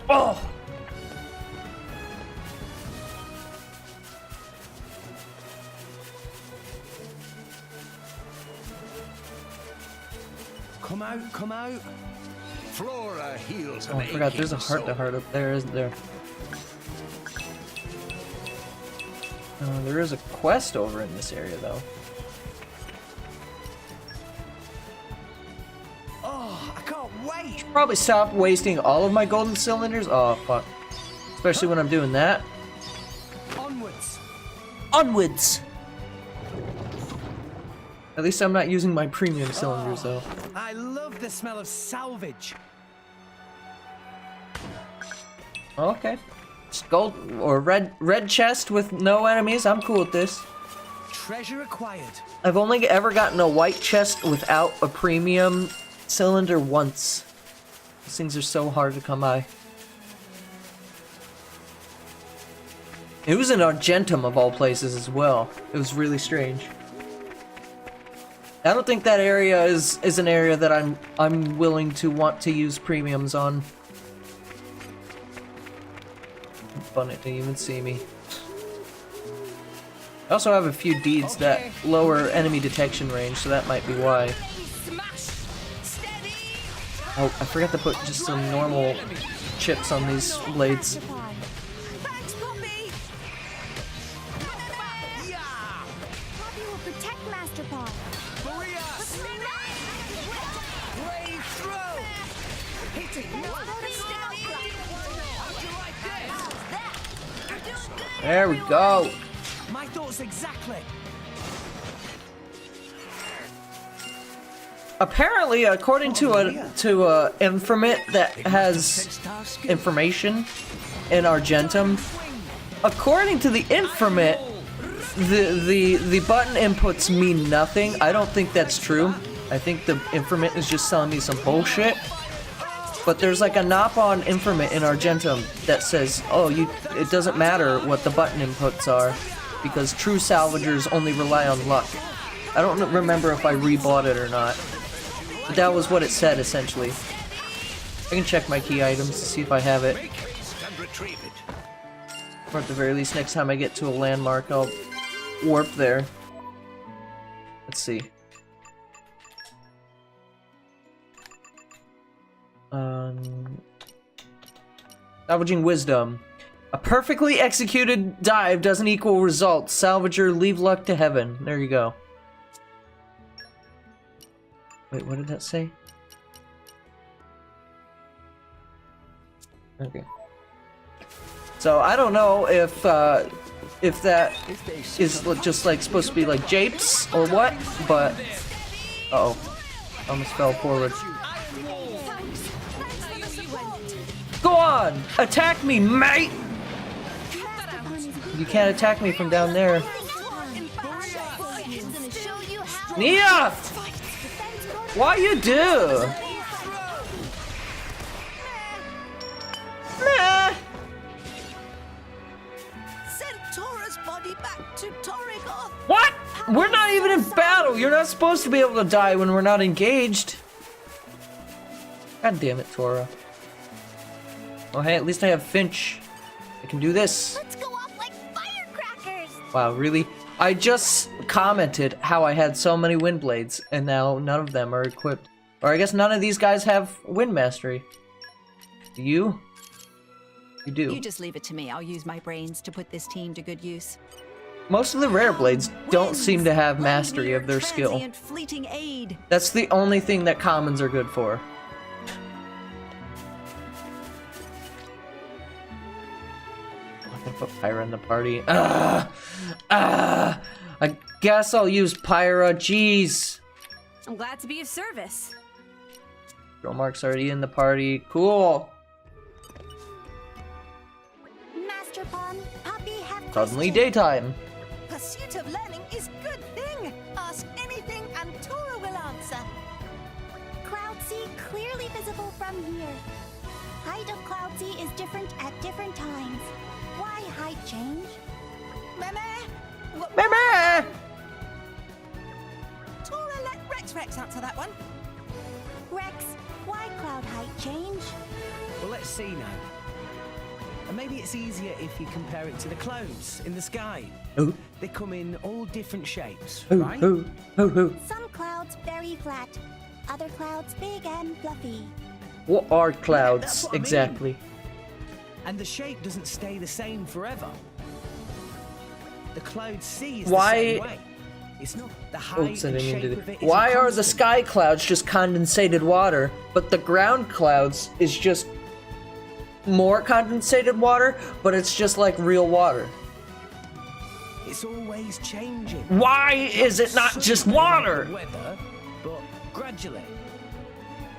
Oh. Come out, come out. Flora heals Oh, I forgot there's a heart-to-heart up there, isn't there? There is a quest over in this area, though. Oh, I can't wait. Should probably stop wasting all of my golden cylinders. Oh, fuck. Especially when I'm doing that. Onwards. Onwards! At least I'm not using my premium cylinders, though. I love the smell of salvage. Okay. Just gold or red chest with no enemies. I'm cool with this. Treasure acquired. I've only ever gotten a white chest without a premium cylinder once. These things are so hard to come by. It was in Argentum of all places as well. It was really strange. I don't think that area is an area that I'm willing to want to use premiums on. Fun, it didn't even see me. I also have a few deeds that lower enemy detection range, so that might be why. Oh, I forgot to put just some normal chips on these blades. There we go. My thoughts exactly. Apparently, according to a informant that has information in Argentum, according to the informant, the button inputs mean nothing. I don't think that's true. I think the informant is just telling me some bullshit. But there's like a Nopon informant in Argentum that says, oh, it doesn't matter what the button inputs are, because true salvagers only rely on luck. I don't remember if I rebought it or not. But that was what it said, essentially. I can check my key items to see if I have it. Or at the very least, next time I get to a landmark, I'll warp there. Let's see. Salvaging wisdom. A perfectly executed dive doesn't equal results. Salvager, leave luck to heaven. There you go. Wait, what did that say? Okay. So I don't know if that is just like supposed to be like japes or what, but uh-oh, almost fell forward. Go on, attack me, mate. You can't attack me from down there. Nia, why you do? Meh. Send Tora's body back to Torrigoth. What? We're not even in battle. You're not supposed to be able to die when we're not engaged. God damn it, Tora. Well, hey, at least I have Finch. I can do this. Let's go off like firecrackers. Wow, really? I just commented how I had so many wind blades, and now none of them are equipped. Or I guess none of these guys have wind mastery. Do you? You do. You just leave it to me. I'll use my brains to put this team to good use. Most of the rare blades don't seem to have mastery of their skill. Transient fleeting aid. That's the only thing that commons are good for. I'm gonna put Pyra in the party. I guess I'll use Pyra. Jeez. I'm glad to be of service. Mark's already in the party. Cool. Master Pawn, Poppy have Suddenly question. daytime. Pursuit of learning is good thing. Ask anything and Tora will answer. Cloud Sea clearly visible from here. Height of Cloud Sea is different at different times. Why height change? Meme! Tora, let Rex answer that one. Rex, why cloud height change? Well, let's see now. And maybe it's easier if you compare it to the clouds in the sky. Ooh. They come in all different shapes, Ooh, right? ooh, ooh, ooh. Some clouds very flat, other clouds big and fluffy. What are That's clouds what I mean. exactly? And the shape doesn't stay the same forever. The cloud sea is Why- the same way. It's not the height Oops, I and didn't mean shape to of do it. Why isn't are the constant. sky clouds just condensated water, but the ground clouds is just more condensated water, but it's just like real water? It's always changing. Why is it not just water? Weather, but gradually.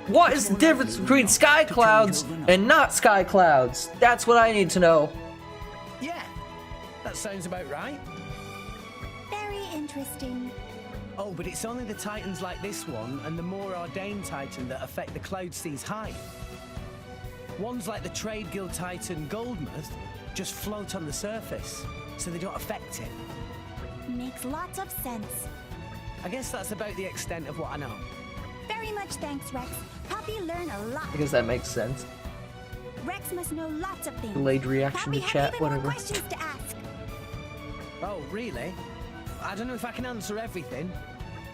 What is the difference between sky clouds and not sky clouds? That's what I need to know. Yeah, that sounds about right. Very interesting. Oh, but it's only the titans like this one and the more Ardain titan that affect the cloud sea's height. Ones like the Trade Guild titan Goldmouth just float on the surface, so they don't affect it. Makes lots of sense. I guess that's about the extent of what I know. Very much thanks, Rex. Poppy learned a lot. I guess that makes sense. Rex must know lots of things. Delayed reaction Poppy to have chat, even more whatever. questions to ask. Oh, really? I don't know if I can answer everything.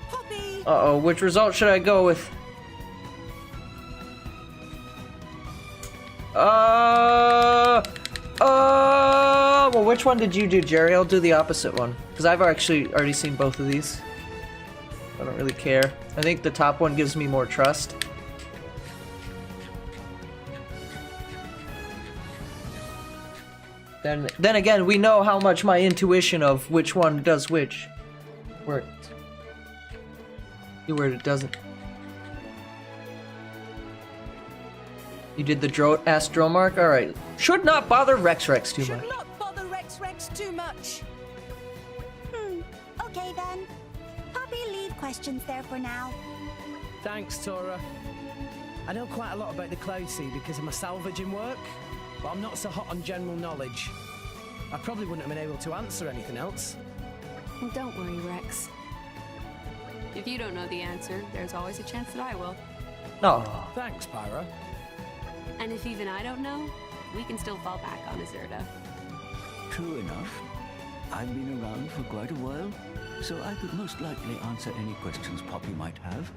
Poppy! Uh-oh, which result should I go with? Well, which one did you do, Jerry? I'll do the opposite one. Because I've actually already seen both of these. I don't really care. I think the top one gives me more trust. Then again, we know how much my intuition of which one does which worked. See where it doesn't. You did the Astro mark? Alright. Should not bother Rex too much. Should not bother Rex too much. Okay then. Poppy, leave questions there for now. Thanks, Tora. I know quite a lot about the Cloud Sea because of my salvaging work, but I'm not so hot on general knowledge. I probably wouldn't have been able to answer anything else. Don't worry, Rex. If you don't know the answer, there's always a chance that I will. No. Thanks, Pyra. And if even I don't know, we can still fall back on Azurda. True enough. I've been around for quite a while, so I could most likely answer any questions Poppy might have.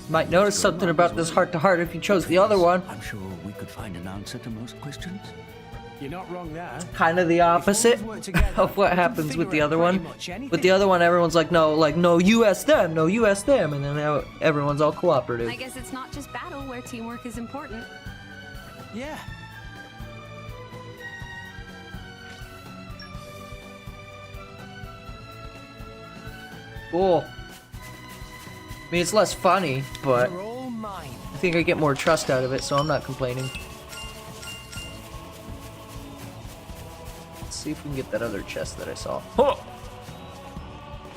Might notice something about this heart-to-heart if you chose the other one. I'm sure we could find an answer to most questions. You're not wrong there. Kind of the opposite of what happens with the other one. With the other one, everyone's like, no, you ask them, no, you ask them, and then now everyone's all cooperative. I guess it's not just battle where teamwork is important. Yeah. Cool. I mean, it's less funny, but I think I get more trust out of it, so I'm not complaining. Let's see if we can get that other chest that I saw. Oh!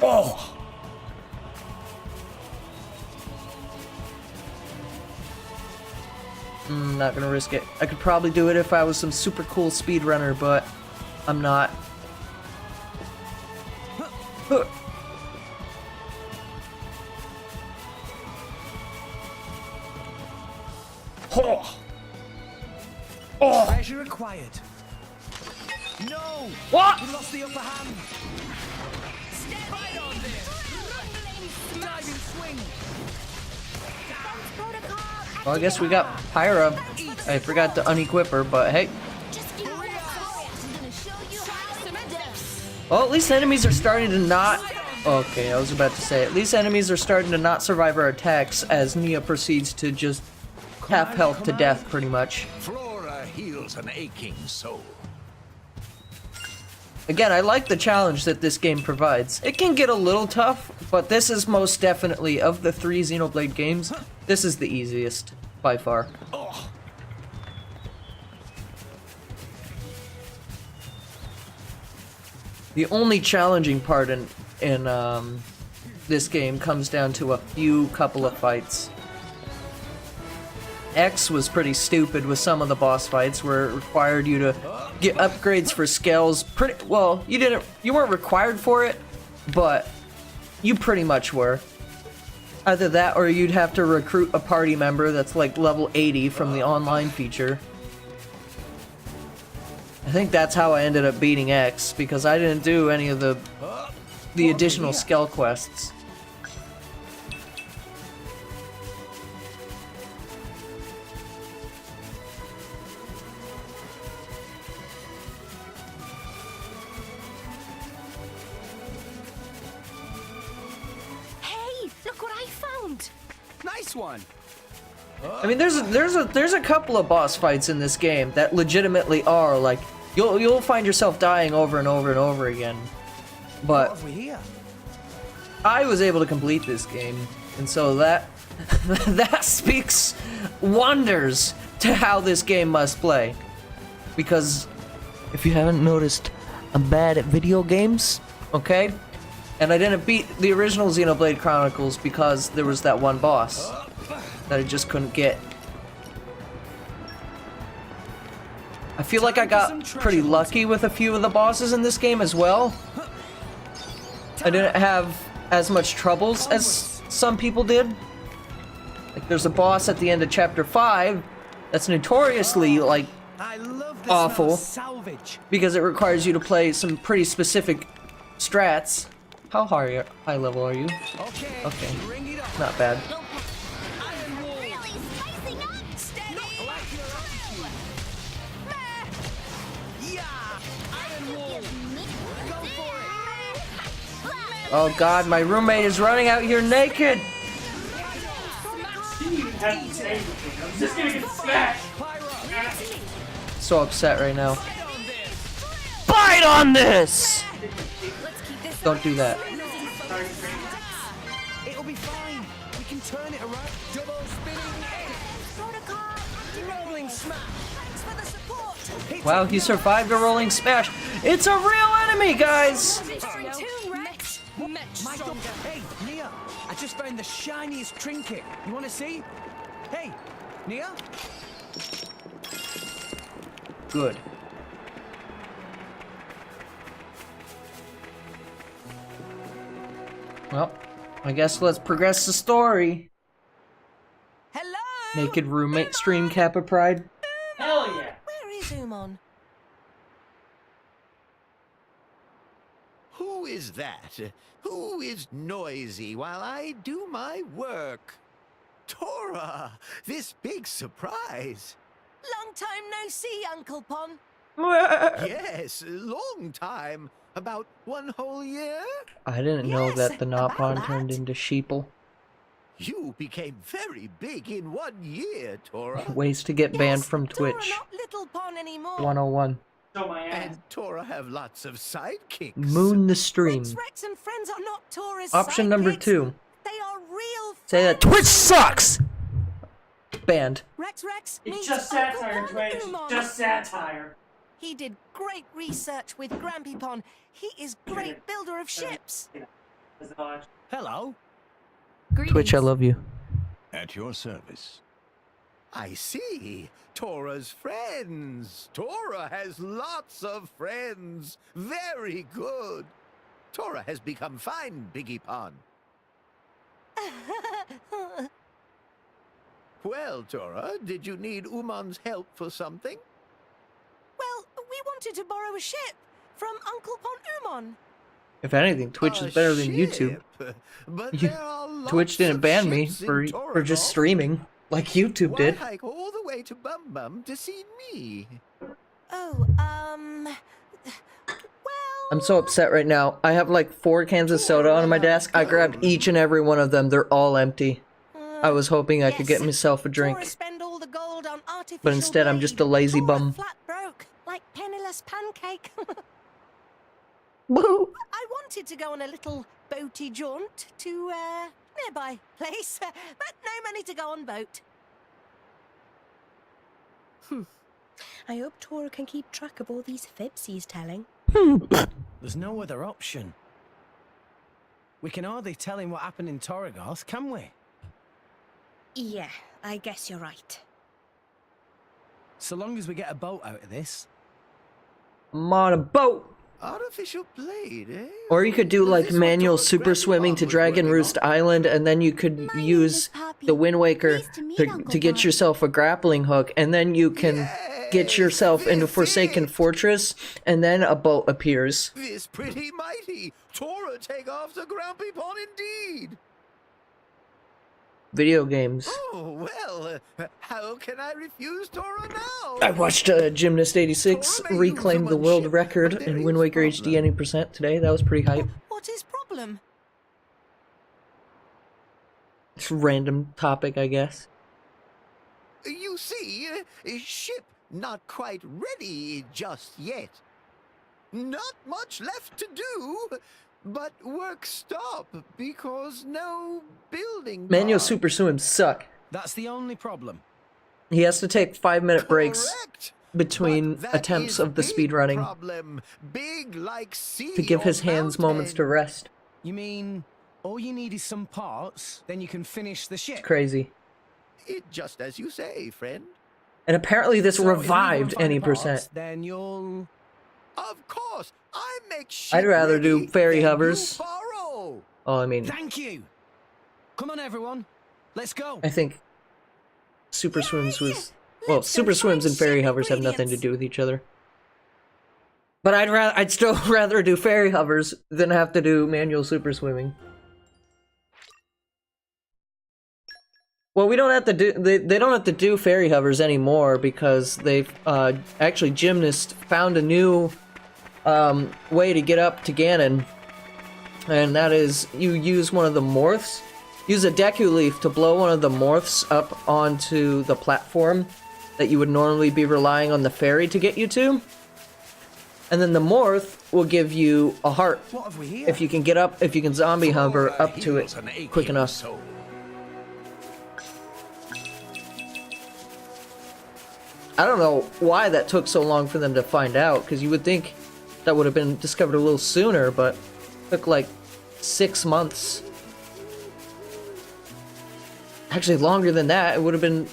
Oh! Not gonna risk it. I could probably do it if I was some super cool speedrunner, but I'm not. Oh. Oh. Treasure acquired. No! What? We lost the upper hand. Right on this. Diving swing. Well, I guess we got Pyra. I forgot to unequip her, but hey. Well, at least enemies are starting to not... Okay, I was about to say, at least enemies are starting to not survive our attacks as Nia proceeds to just half health to death, pretty much. Flora heals an aching soul. Again, I like the challenge that this game provides. It can get a little tough, but this is most definitely, of the 3 Xenoblade games, this is the easiest, by far. The only challenging part in this game comes down to a couple of fights. X was pretty stupid with some of the boss fights where it required you to get upgrades for scales. Well, you weren't required for it, but you pretty much were. Either that or you'd have to recruit a party member that's like level 80 from the online feature. I think that's how I ended up beating X, because I didn't do any of the additional scale quests. Hey, look what I found! Nice one. I mean, there's a couple of boss fights in this game that legitimately are like you'll find yourself dying over and over and over again. But What have we here? I was able to complete this game, and so that that speaks wonders to how this game must play. Because if you haven't noticed, I'm bad at video games, okay? And I didn't beat the original Xenoblade Chronicles because there was that one boss that I just couldn't get. I feel like I got pretty lucky with a few of the bosses in this game as well. I didn't have as much troubles as some people did. Like, there's a boss at the end of chapter 5 that's notoriously, like, awful because it requires you to play some pretty specific strats. How high level are you? Okay, not bad. Oh god, my roommate is running out here naked! I'm just gonna get smashed! So upset right now. ride on this! Don't do that. It'll be fine. We can turn it around. Double spinning rolling smash. Thanks for the support. Wow, he survived a rolling smash. It's a real enemy, guys! Hey, Nia, I just found the shiniest trinket. You want to see? Hey, Nia? Good. Well, I guess let's progress the story. Hello? Naked roommate stream Kappa Pride. Hell yeah. Where is Umon? Who is that? Who is noisy while I do my work? Tora! This big surprise! Long time no see, Uncle Pon. Yes, long time. About 1 whole year? I didn't know that the Nopon turned into sheeple. You became very big in 1 year, Tora. Ways to get banned from Twitch. Not Little Pon anymore. 101. And Tora have lots of sidekicks. Moon the stream. Rex and friends are not Tora's Option number sidekicks. 2. They are real Say that Twitch sucks! Banned. Rex, It's meets just Uncle satire, Pon Twitch. Umon. Just satire. He did great research with Grampy Pon. He is great builder of ships. Hello. Twitch, I love you. At your service. I see. Tora's friends. Tora has lots of friends. Very good. Tora has become fine, Biggie Pon. Well, Tora, did you need Umon's help for something? Well, we wanted to borrow a ship from Uncle Pon Umon. If anything, Twitch is better than YouTube. But there are lots Twitch didn't of ban me ships in for Toronto. just streaming, like YouTube Why did. hike all the way to Bum Bum to see me? Oh, I'm so upset right now. I have like 4 cans of soda on my desk. I grabbed each and every one of them. They're all empty. I was hoping I could get myself a drink. spend all the gold on artificial But instead, I'm just a lazy bum. flat broke, like penniless pancake. Woohoo! I wanted to go on a little boaty jaunt to nearby place, but no money to go on boat. I hope Tora can keep track of all these fibs he's telling. There's no other option. We can hardly tell him what happened in Torrigoth, can we? Yeah, I guess you're right. So long as we get a boat out of this. I'm on a boat! Artificial blade, eh? Or you could do like manual super swimming to Dragon Roost Island, and then you could use the Wind Waker to get yourself a grappling hook, and then you can get yourself into Forsaken Fortress, and then a boat appears. This pretty mighty. Tora take off the Grumpy Pon indeed. Video games. Oh, well, how can I refuse Tora now? I watched Gymnast 86 reclaim the world record in Wind Waker HD any percent today. That was pretty hype. What is problem? It's a random topic, I guess. You see, ship not quite ready just yet. Not much left to do, but work stop because no building. Manual parts. super swims suck. That's the only problem. He has to take 5-minute breaks Correct. between That attempts is of the big speedrunning problem. Big like sea to give or his hands moments to mountain. rest. You mean all you need is some parts, then you can finish the ship? It's crazy. It just as you say, friend. And apparently this So if we revived can find any the parts, percent. Then you'll... Of course, I make ship I'd rather ready, do fairy then you hovers. borrow. Oh, I mean, Thank you! Come on, everyone. Let's go. I think super swims was... Well, super swims and fairy hovers have nothing to do with each other. But I'd still rather do fairy hovers than have to do manual super swimming. Well, we don't have to do they don't have to do fairy hovers anymore because they've actually Gymnast found a new way to get up to Ganon, and that is you use one of the morphs. Use a Deku Leaf to blow one of the morphs up onto the platform that you would normally be relying on the fairy to get you to. And then the Morph will give you a heart. What have we here? If you can get up, if you can zombie hover up to it quick enough. I don't know why that took so long for them to find out, because you would think that would have been discovered a little sooner, but it took like 6 months. Actually, longer than that. It would have been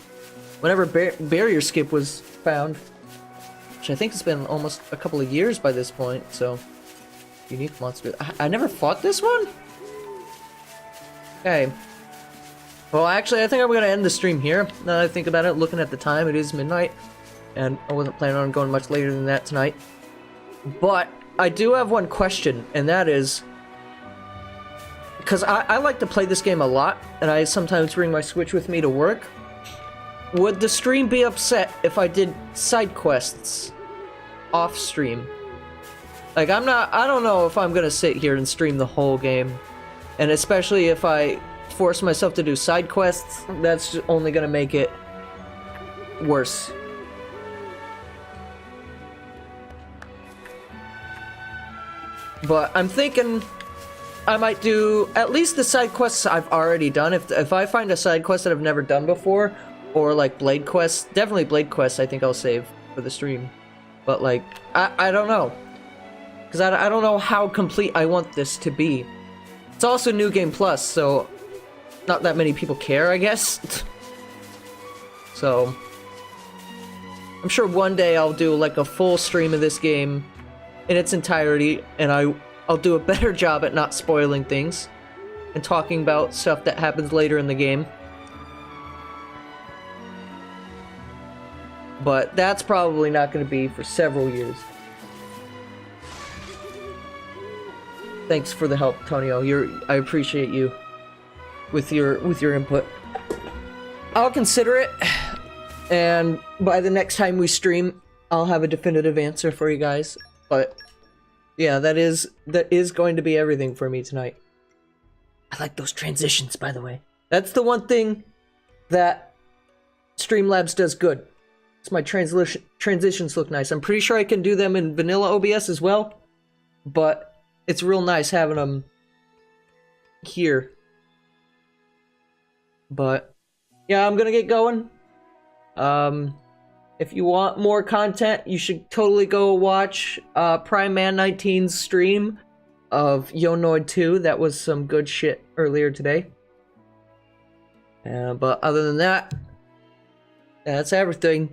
whenever barrier skip was found, which I think it's been almost a couple of years by this point. So, unique monster. I never fought this one? Okay. Well, actually, I think I'm gonna end the stream here. Now that I think about it, looking at the time, it is midnight, and I wasn't planning on going much later than that tonight. But I do have one question, and that is, because I like to play this game a lot, and I sometimes bring my Switch with me to work. Would the stream be upset if I did side quests off stream? Like, I don't know if I'm gonna sit here and stream the whole game. And especially if I force myself to do side quests, that's only gonna make it worse. But I'm thinking I might do at least the side quests I've already done. If I find a side quest that I've never done before, or like Blade quests, definitely Blade quests I think I'll save for the stream. But like, I don't know. Because I don't know how complete I want this to be. It's also New Game Plus, so not that many people care, I guess. So, I'm sure one day I'll do like a full stream of this game in its entirety, and I'll do a better job at not spoiling things and talking about stuff that happens later in the game. But that's probably not going to be for several years. Thanks for the help, Tonio. I appreciate you with your input. I'll consider it, and by the next time we stream, I'll have a definitive answer for you guys. But yeah, that is going to be everything for me tonight. I like those transitions, by the way. That's the one thing that Streamlabs does good. It's my transitions look nice. I'm pretty sure I can do them in vanilla OBS as well, but it's real nice having them here. But yeah, I'm gonna get going. If you want more content, you should totally go watch Prime Man 19's stream of Yonoid 2. That was some good shit earlier today. But other than that, that's everything.